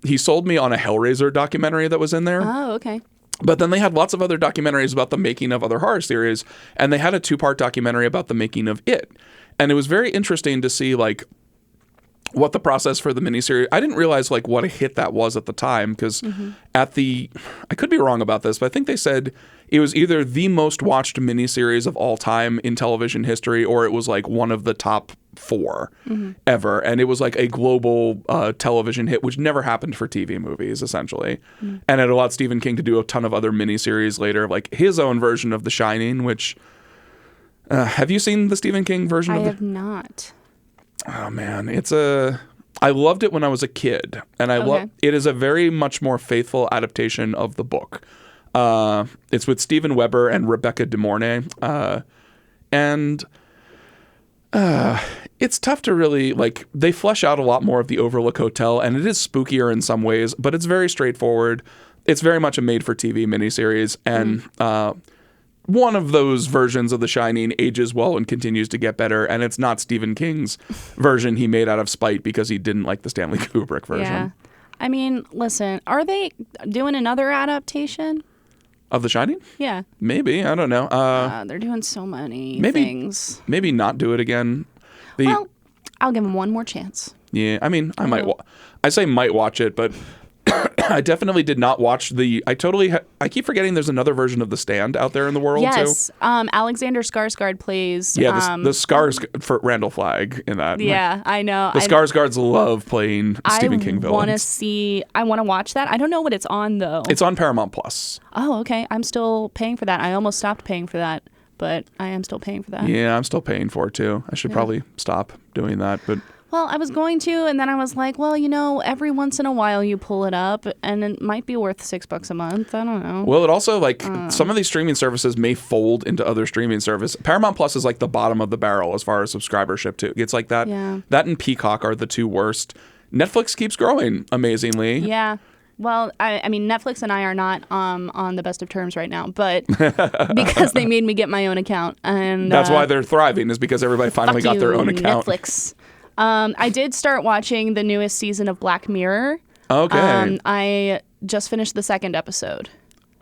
he sold me on a Hellraiser documentary that was in there. Oh, okay. But then they had lots of other documentaries about the making of other horror series, and they had a 2-part documentary about the making of It. And it was very interesting to see like what the process for the miniseries. I didn't realize like what a hit that was at the time, because I could be wrong about this, but I think they said it was either the most watched miniseries of all time in television history, or it was like one of the top 4 ever. And it was like a global television hit, which never happened for TV movies, essentially. And it allowed Stephen King to do a ton of other miniseries later, like his own version of The Shining, which... have you seen the Stephen King version of it? I have not. Oh, man. I loved it when I was a kid. And it is a very much more faithful adaptation of the book. It's with Steven Weber and Rebecca De Mornay. And it's tough to really, like, they flesh out a lot more of the Overlook Hotel, and it is spookier in some ways, but it's very straightforward. It's very much a made-for-TV miniseries, and one of those versions of The Shining ages well and continues to get better, and it's not Stephen King's version he made out of spite because he didn't like the Stanley Kubrick version. Yeah. I mean, listen, are they doing another adaptation? Of The Shining? Yeah. Maybe. I don't know. They're doing so many things. Maybe not do it again. I'll give him one more chance. Yeah, I mean, I say might watch it, but I definitely did not watch I keep forgetting there's another version of The Stand out there in the world, too. Yes, Alexander Skarsgård plays... Yeah, the Skars for Randall Flagg in that. Yeah, I know. The Skarsgårds love playing Stephen King villains. I want to watch that. I don't know what it's on, though. It's on Paramount Plus. Oh, okay. I'm still paying for that. I almost stopped paying for that, but I am still paying for that. Yeah, I'm still paying for it, too. I should probably stop doing that, but... Well, I was going to, and then I was like, well, every once in a while you pull it up, and it might be worth $6 a month. I don't know. Well, it also, some of these streaming services may fold into other streaming services. Paramount Plus is like the bottom of the barrel as far as subscribership, too. It's like that. Yeah. That and Peacock are the two worst. Netflix keeps growing, amazingly. Yeah. Well, I mean, Netflix and I are not on the best of terms right now, but because they made me get my own account. And that's why they're thriving, is because everybody finally got their own account. Netflix. I did start watching the newest season of Black Mirror. Okay. I just finished the second episode.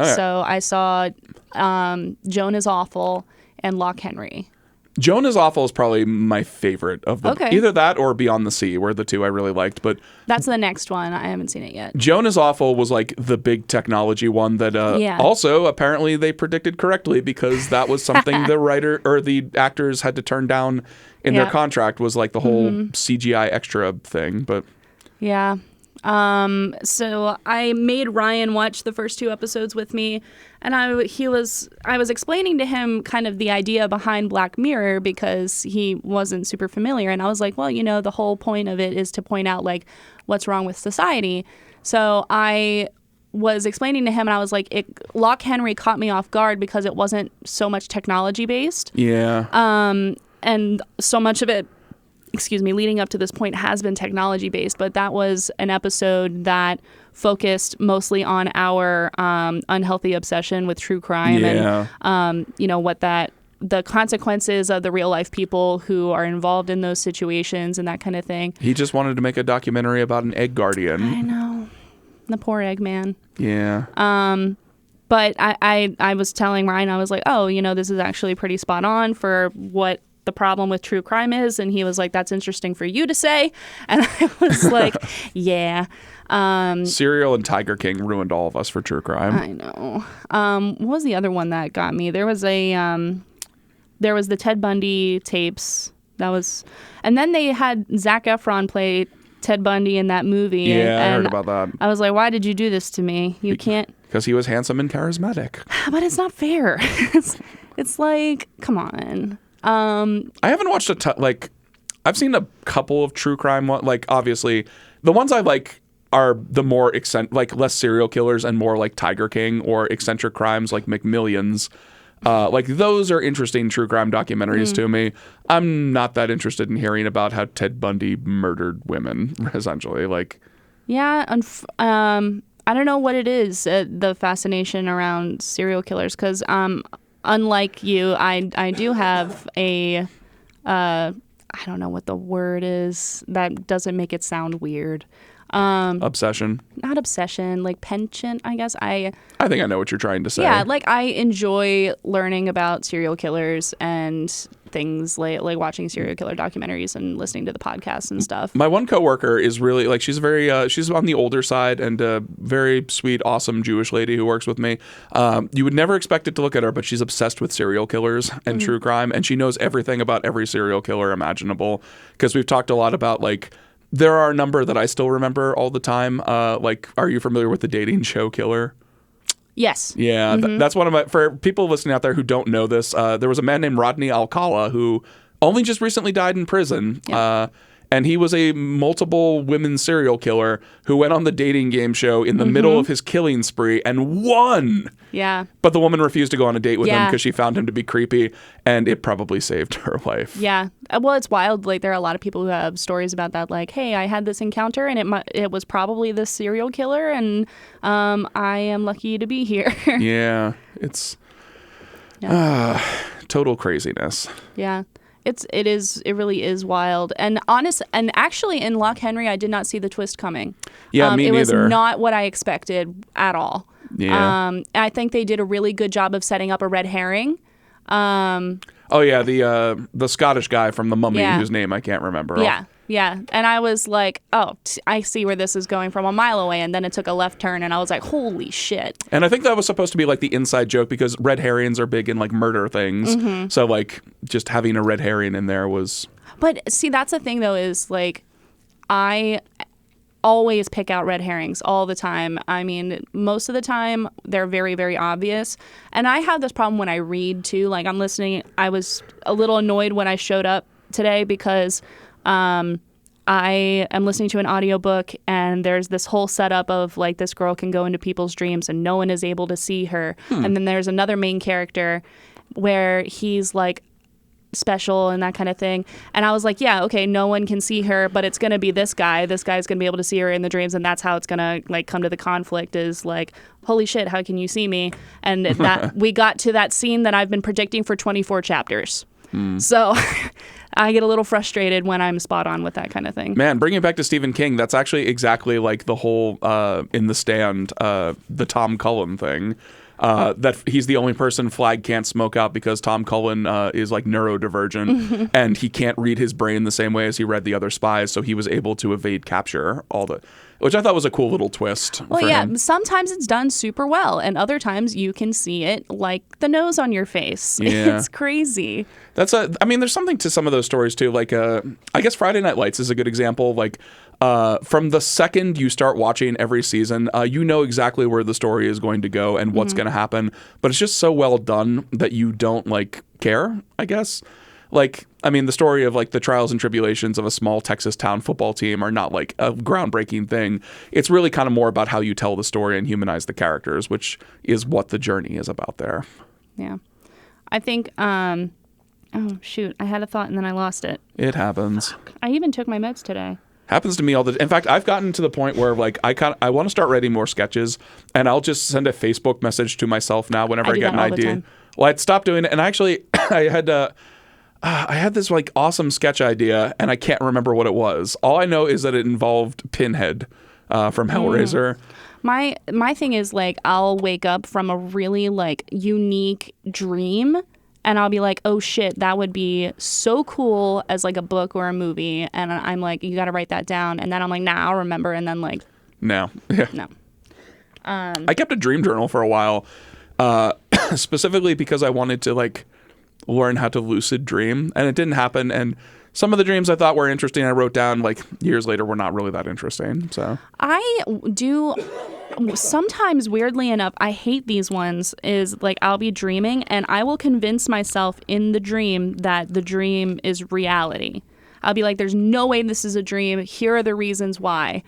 Okay. So I saw Joan is Awful and Lock Henry. Joan is Awful is probably my favorite of them. Okay. Either that or Beyond the Sea were the two I really liked. But that's the next one. I haven't seen it yet. Joan is Awful was like the big technology one that also apparently they predicted correctly, because that was something the writer or the actors had to turn down in their contract, was like the whole CGI extra thing. But yeah. So I made Ryan watch the first 2 episodes with me, and I was explaining to him kind of the idea behind Black Mirror, because he wasn't super familiar, and I was like, well, the whole point of it is to point out like what's wrong with society. So I was explaining to him, and I was like, Lock Henry caught me off guard because it wasn't so much technology based. Yeah. And so much of it, leading up to this point has been technology based, but that was an episode that focused mostly on our unhealthy obsession with true crime and the consequences of the real life people who are involved in those situations and that kind of thing. He just wanted to make a documentary about an egg guardian. I know. The poor egg man. Yeah. But I was telling Ryan, I was like, oh, this is actually pretty spot on for what the problem with true crime is, and he was like, that's interesting for you to say, and I was like, yeah. Serial and Tiger King ruined all of us for true crime. I know. What was the other one that got me? There was the Ted Bundy tapes. And then they had Zac Efron play Ted Bundy in that movie. Yeah, I heard about that. I was like, why did you do this to me? You can't. Because he was handsome and charismatic. But it's not fair. It's like, come on. I haven't watched I've seen a couple of true crime ones. Like, obviously, the ones I like are the more less serial killers and more like Tiger King or eccentric crimes like McMillions. Like, those are interesting true crime documentaries to me. I'm not that interested in hearing about how Ted Bundy murdered women, essentially. Like, yeah, I don't know what it is, the fascination around serial killers, because unlike you, I do have I don't know what the word is that doesn't make it sound weird. Obsession. Not obsession, like penchant, I guess. I think I know what you're trying to say. Yeah, like I enjoy learning about serial killers and things like watching serial killer documentaries and listening to the podcasts and stuff. My one coworker is really like, she's very she's on the older side and a very sweet, awesome Jewish lady who works with me. You would never expect it to look at her, but she's obsessed with serial killers and true crime, and she knows everything about every serial killer imaginable, because we've talked a lot about like, there are a number that I still remember all the time. Like, are you familiar with the dating show Killer? Yes. Yeah, that's one of my, for people listening out there who don't know this, there was a man named Rodney Alcala who only just recently died in prison. Yep. And he was a multiple women serial killer who went on the dating game show in the middle of his killing spree and won. Yeah. But the woman refused to go on a date with him because she found him to be creepy, and it probably saved her life. Yeah. Well, it's wild. Like, there are a lot of people who have stories about that. Like, hey, I had this encounter, and it was probably this serial killer, and I am lucky to be here. Yeah. It's total craziness. Yeah. It really is wild. And actually in Lock Henry, I did not see the twist coming. Yeah, me neither. It was not what I expected at all. Yeah. I think they did a really good job of setting up a red herring. I Oh yeah, the Scottish guy from The Mummy, whose name I can't remember. Yeah. And I was like, oh, I see where this is going from a mile away. And then it took a left turn and I was like, holy shit. And I think that was supposed to be like the inside joke because red herrings are big in like murder things. Mm-hmm. So like just having a red herring in there was. But see, that's the thing though, is like I always pick out red herrings all the time. I mean, most of the time they're very, very obvious. And I have this problem when I read too. Like I'm listening. I was a little annoyed when I showed up today because I am listening to an audiobook and there's this whole setup of like this girl can go into people's dreams and no one is able to see her. And then there's another main character where he's like special and that kind of thing. And I was like, yeah, okay, no one can see her, but it's going to be this guy. This guy's going to be able to see her in the dreams. And that's how it's going to like come to the conflict is like, holy shit, how can you see me? And that we got to that scene that I've been predicting for 24 chapters. So I get a little frustrated when I'm spot on with that kind of thing. Man, bringing it back to Stephen King, that's actually exactly like the whole In the Stand, the Tom Cullen thing. That he's the only person Flagg can't smoke out because Tom Cullen is like neurodivergent and he can't read his brain the same way as he read the other spies, so he was able to evade capture which I thought was a cool little twist. Well, yeah, sometimes it's done super well, and other times you can see it like the nose on your face. Yeah. It's crazy. I mean, there's something to some of those stories too. Like, I guess Friday Night Lights is a good example. Like, from the second you start watching every season, you know exactly where the story is going to go and what's going to happen. But it's just so well done that you don't like care, I guess. Like, I mean, the story of like the trials and tribulations of a small Texas town football team are not like a groundbreaking thing. It's really kind of more about how you tell the story and humanize the characters, which is what the journey is about there. Yeah. I think, oh shoot, I had a thought and then I lost it. It happens. I even took my meds today. Happens to me all the time. In fact, I've gotten to the point where like I want to start writing more sketches and I'll just send a Facebook message to myself now whenever I get an idea. Well, I'd stopped doing it and actually I had this like awesome sketch idea and I can't remember what it was. All I know is that it involved Pinhead from Hellraiser. My thing is like I'll wake up from a really like unique dream and I'll be like, oh shit, that would be so cool as like a book or a movie. And I'm like, you got to write that down. And then I'm like, nah, I'll remember. And then like, no. I kept a dream journal for a while, specifically because I wanted to like learn how to lucid dream, and it didn't happen. And some of the dreams I thought were interesting, I wrote down like years later were not really that interesting. So I do sometimes, weirdly enough, I hate these ones. Is like I'll be dreaming and I will convince myself in the dream that the dream is reality. I'll be like, there's no way this is a dream. Here are the reasons why.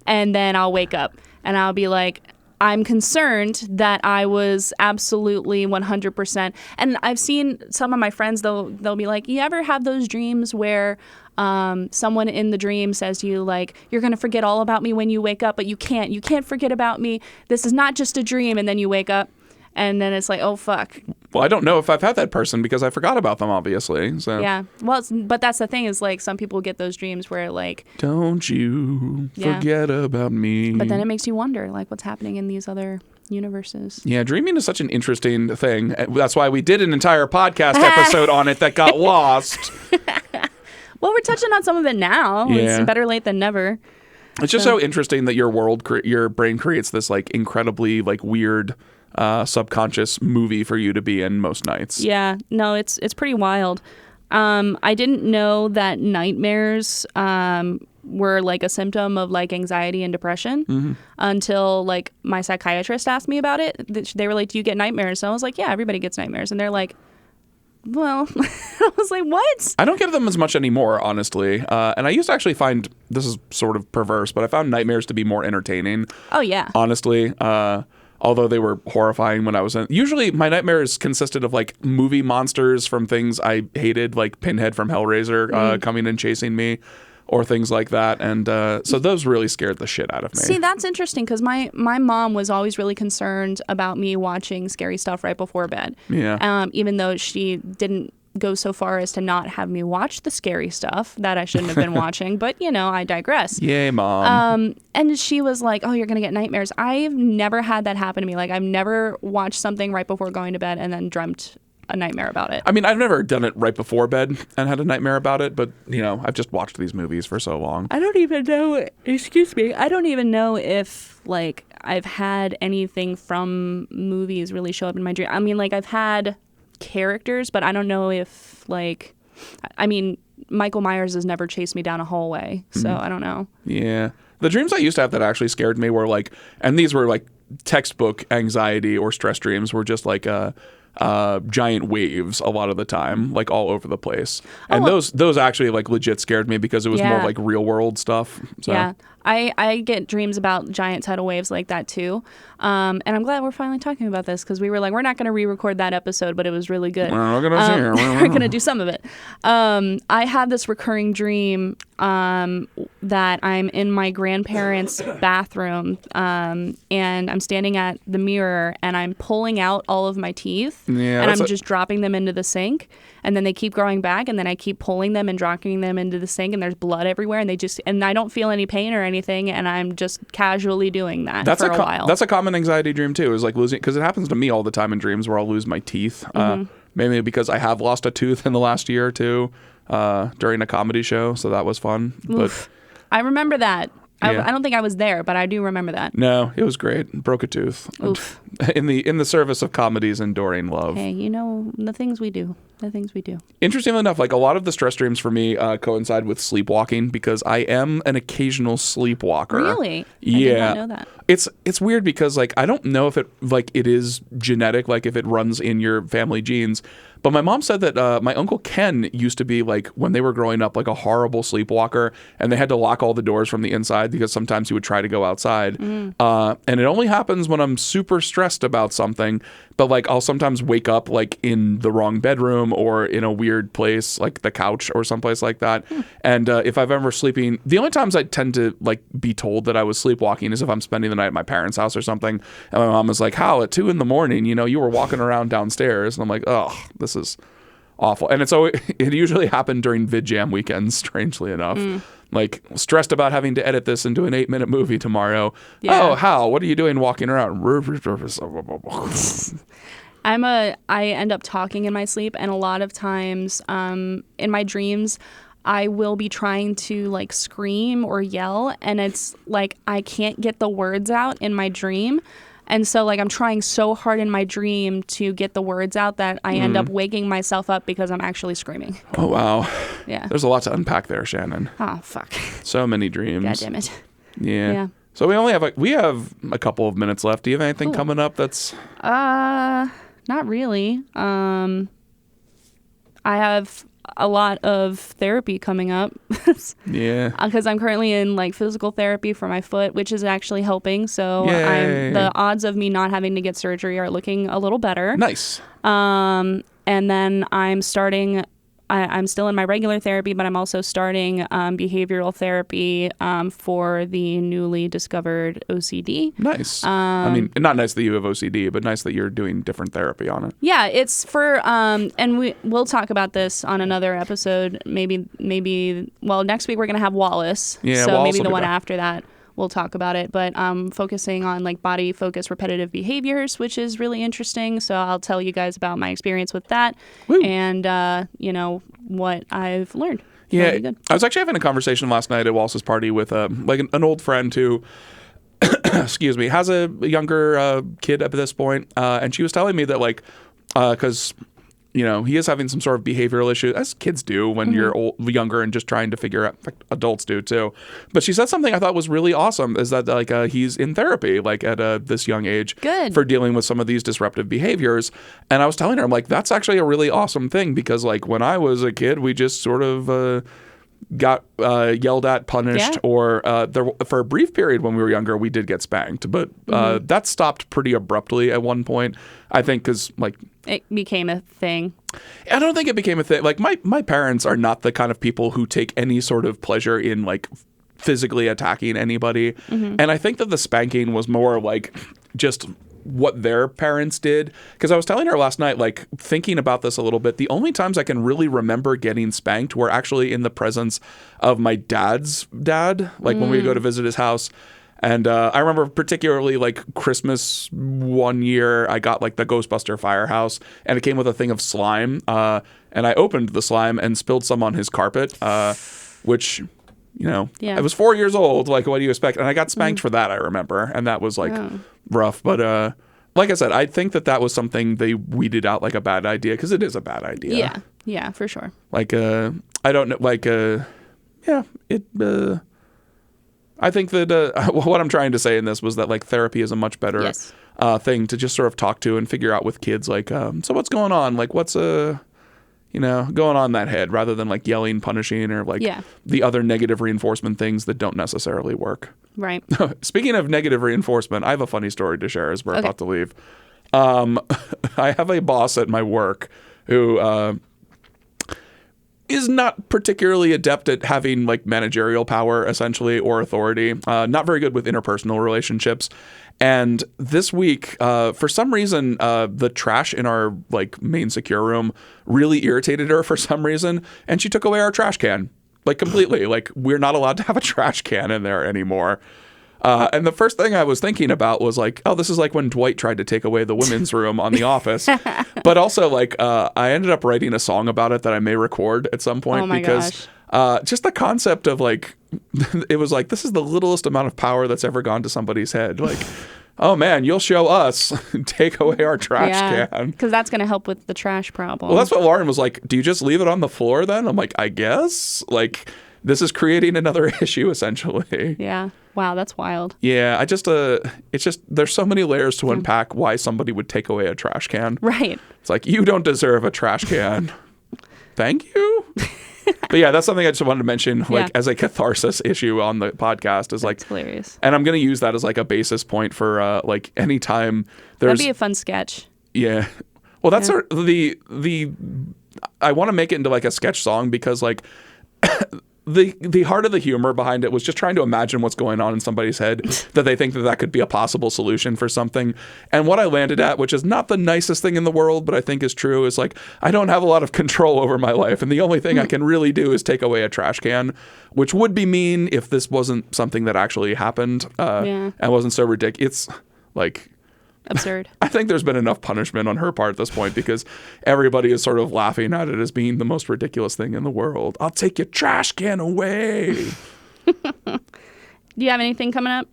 And then I'll wake up and I'll be like, I'm concerned that I was absolutely 100%. And I've seen some of my friends, they'll be like, you ever have those dreams where someone in the dream says to you, like, you're going to forget all about me when you wake up, but you can't forget about me. This is not just a dream. And then you wake up and then it's like, oh, fuck. Well, I don't know if I've had that person because I forgot about them, obviously. So yeah. Well, but that's the thing is like some people get those dreams where like, don't you forget about me. But then it makes you wonder like what's happening in these other universes. Yeah, dreaming is such an interesting thing. That's why we did an entire podcast episode on it that got lost. Well, we're touching on some of it now. Yeah. It's better late than never. It's just so interesting that your brain creates this like incredibly like weird subconscious movie for you to be in most nights. Yeah, no, it's pretty wild. I didn't know that nightmares were like a symptom of like anxiety and depression until like my psychiatrist asked me about it. They were like, do you get nightmares? So I was like, yeah, everybody gets nightmares. And they're like, well, I was like, what? I don't get them as much anymore, honestly. And I used to actually find, this is sort of perverse, but I found nightmares to be more entertaining. Oh, yeah. Honestly. Although they were horrifying when I was in. Usually my nightmares consisted of like movie monsters from things I hated, like Pinhead from Hellraiser coming and chasing me, or things like that. And so those really scared the shit out of me. See, that's interesting because my mom was always really concerned about me watching scary stuff right before bed. Yeah. Even though she didn't go so far as to not have me watch the scary stuff that I shouldn't have been watching, but I digress. Yay, Mom. And she was like, oh, you're gonna get nightmares. I've never had that happen to me. Like I've never watched something right before going to bed and then dreamt a nightmare about it. I mean, I've never done it right before bed and had a nightmare about it, but, I've just watched these movies for so long. I don't even know, excuse me, I don't even know if, like, I've had anything from movies really show up in my dream. I mean, like, I've had characters, but I don't know if, like, I mean, Michael Myers has never chased me down a hallway, so I don't know. Yeah. The dreams I used to have that actually scared me were like, and these were like textbook anxiety or stress dreams, were just like giant waves a lot of the time, like all over the place. And those actually like legit scared me because it was more like real world stuff. So. Yeah. I get dreams about giant tidal waves like that too. And I'm glad we're finally talking about this because we were like, we're not going to re-record that episode, but it was really good. We're going to do some of it. I have this recurring dream that I'm in my grandparents' bathroom and I'm standing at the mirror and I'm pulling out all of my teeth and I'm just dropping them into the sink. And then they keep growing back, and then I keep pulling them and dropping them into the sink, and there's blood everywhere, and I don't feel any pain or anything, and I'm just casually doing that for a while. That's a common anxiety dream too, is like losing, because it happens to me all the time in dreams where I'll lose my teeth, mainly because I have lost a tooth in the last year or two during a comedy show, so that was fun. Oof. But I remember that. Yeah. I don't think I was there, but I do remember that. No, it was great. Broke a tooth. Oof. In the service of comedy's enduring love. Hey, the things we do. Interestingly enough, like a lot of the stress dreams for me coincide with sleepwalking because I am an occasional sleepwalker. Really? Yeah. I did not know that. It's weird because like I don't know if it is genetic, like if it runs in your family genes. But my mom said that my Uncle Ken used to be like, when they were growing up, like a horrible sleepwalker, and they had to lock all the doors from the inside because sometimes he would try to go outside. And it only happens when I'm super stressed about something. But like I'll sometimes wake up like in the wrong bedroom or in a weird place, like the couch or someplace like that. And if I've ever sleeping, the only times I tend to like be told that I was sleepwalking is if I'm spending the night at my parents' house or something. And my mom is like, "How at 2 a.m, you were walking around downstairs?" And I'm like, "Oh, this is awful." And it usually happened during VidJam weekends, strangely enough. Like stressed about having to edit this into an 8-minute movie tomorrow. Yeah. Oh, Hal, what are you doing walking around? I end up talking in my sleep, and a lot of times in my dreams I will be trying to like scream or yell, and it's like I can't get the words out in my dream. And so like I'm trying so hard in my dream to get the words out that I end up waking myself up because I'm actually screaming. Oh, wow. Yeah. There's a lot to unpack there, Shannon. Oh, fuck. So many dreams. God damn it. Yeah. So we have a couple of minutes left. Do you have anything coming up that's... Not really. I have a lot of therapy coming up. Yeah. Because I'm currently in like physical therapy for my foot, which is actually helping. So the odds of me not having to get surgery are looking a little better. Nice. And then I'm still in my regular therapy, but I'm also starting behavioral therapy for the newly discovered OCD. Nice. I mean, not nice that you have OCD, but nice that you're doing different therapy on it. Yeah, it's for, and we'll talk about this on another episode. Maybe, next week we're going to have Wallace. Yeah, so Wallace maybe the one after that we'll talk about it. But focusing on like body-focused repetitive behaviors, which is really interesting. So I'll tell you guys about my experience with that. Woo. And, what I've learned. Yeah, really I was actually having a conversation last night at Wallace's party with an old friend who, excuse me, has a younger kid at this point. And she was telling me that because... he is having some sort of behavioral issue, as kids do when you're younger and just trying to figure out, like adults do too. But she said something I thought was really awesome, is that he's in therapy, at this young age. Good. For dealing with some of these disruptive behaviors. And I was telling her, I'm like, that's actually a really awesome thing because when I was a kid, we just sort of... got yelled at, punished, or for a brief period when we were younger, we did get spanked. But that stopped pretty abruptly at one point, I think, because it became a thing. I don't think it became a thing. My parents are not the kind of people who take any sort of pleasure in physically attacking anybody. And I think that the spanking was more just what their parents did. Because I was telling her last night, thinking about this a little bit, the only times I can really remember getting spanked were actually in the presence of my dad's dad, when we would go to visit his house. And I remember particularly like Christmas one year, I got like the Ghostbuster Firehouse, and it came with a thing of slime. And I opened the slime and spilled some on his carpet, which, you know, I was 4 years old. Like, what do you expect? And I got spanked for that, I remember. And that was like rough. But like I said, I think that was something they weeded out like a bad idea, because it is a bad idea. Yeah. Yeah, for sure. Like, I don't know, like, I think that what I'm trying to say in this was that like therapy is a much better thing to just sort of talk to and figure out with kids. Like, so what's going on? Like, what's going on in that head, rather than like yelling, punishing, or like the other negative reinforcement things that don't necessarily work. Right. Speaking of negative reinforcement, I have a funny story to share as we're about to leave. I have a boss at my work who is not particularly adept at having like managerial power, essentially, or authority. Not very good with interpersonal relationships. And this week, for some reason, the trash in our like main secure room really irritated her for some reason, and she took away our trash can, like completely. Like, we're not allowed to have a trash can in there anymore. And the first thing I was thinking about was like, oh, this is like when Dwight tried to take away the women's room on The Office. But also, like, I ended up writing a song about it that I may record at some point, because just the concept of like, it was like, this is the littlest amount of power that's ever gone to somebody's head. Like, oh man, you'll show us, take away our trash can. Because that's going to help with the trash problem. Well, that's what Lauren was like, do you just leave it on the floor then? I'm like, I guess. Like, this is creating another issue, essentially. Yeah. Wow, that's wild. Yeah, it's just, there's so many layers to unpack why somebody would take away a trash can. Right. It's like, you don't deserve a trash can. Thank you. But yeah, that's something I just wanted to mention, like, as a catharsis issue on the podcast, is like, that's hilarious. And I'm going to use that as like a basis point for like anytime there's. That'd be a fun sketch. Yeah. Well, that's the I want to make it into like a sketch song, because like the heart of the humor behind it was just trying to imagine what's going on in somebody's head that they think that could be a possible solution for something. And what I landed at, which is not the nicest thing in the world, but I think is true, is like, I don't have a lot of control over my life, and the only thing I can really do is take away a trash can, which would be mean if this wasn't something that actually happened and wasn't so ridiculous. It's like absurd. I think there's been enough punishment on her part at this point, because everybody is sort of laughing at it as being the most ridiculous thing in the world. I'll take your trash can away. Do you have anything coming up?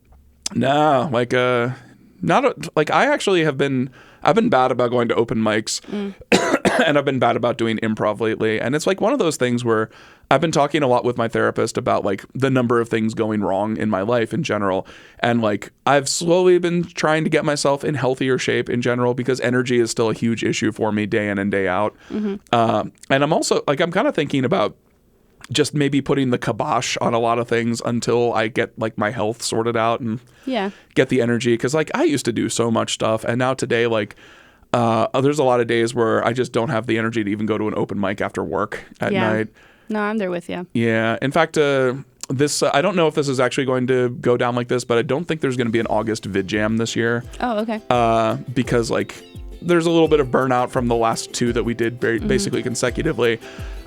No, like like I actually I've been bad about going to open mics and I've been bad about doing improv lately. And it's like one of those things where I've been talking a lot with my therapist about like the number of things going wrong in my life in general. And like, I've slowly been trying to get myself in healthier shape in general, because energy is still a huge issue for me day in and day out. And I'm also like, I'm kind of thinking about just maybe putting the kibosh on a lot of things until I get like my health sorted out and get the energy. Cause like I used to do so much stuff, and now today, like, there's a lot of days where I just don't have the energy to even go to an open mic after work at night. No, I'm there with you. Yeah. In fact, this I don't know if this is actually going to go down like this, but I don't think there's going to be an August Vid Jam this year. Oh, okay. Because like there's a little bit of burnout from the last two that we did basically consecutively.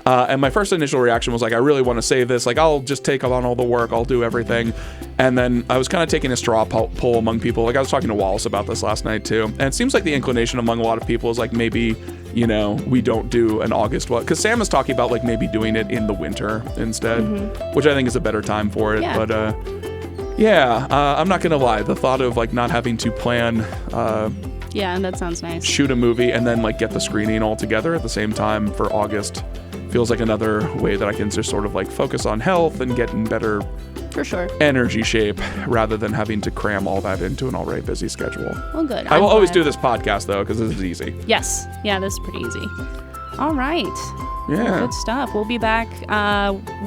And my first initial reaction was like, I really want to save this. Like, I'll just take on all the work. I'll do everything. And then I was kind of taking a straw poll among people. Like, I was talking to Wallace about this last night, too. And it seems like the inclination among a lot of people is like, maybe, you know, we don't do an August one. Because Sam is talking about like maybe doing it in the winter instead, which I think is a better time for it. Yeah. But I'm not going to lie. The thought of like not having to plan yeah, that sounds nice. shoot a movie and then like get the screening all together at the same time for August feels like another way that I can just sort of like focus on health and get in better for sure energy shape, rather than having to cram all that into an already busy schedule. Well, good. I will always do this podcast though, because this is easy. Yes. Yeah, this is pretty easy. All right. Yeah. Well, good stuff. We'll be back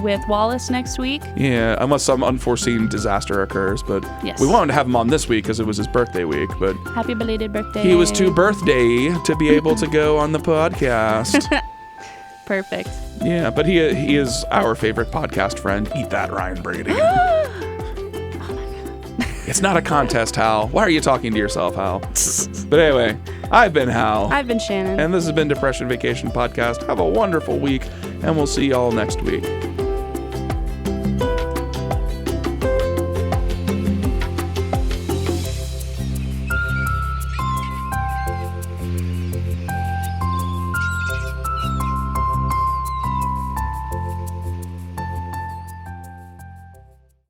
with Wallace next week. Yeah, unless some unforeseen disaster occurs. But yes, we wanted to have him on this week because it was his birthday week. But happy belated birthday. He was too birthday to be able to go on the podcast. Perfect. Yeah, but he is our favorite podcast friend. Eat that, Ryan Brady. Oh my God. It's not a contest, Hal. Why are you talking to yourself, Hal? But anyway, I've been Hal. I've been Shannon. And this has been Depression Vacation Podcast. Have a wonderful week, and we'll see y'all next week.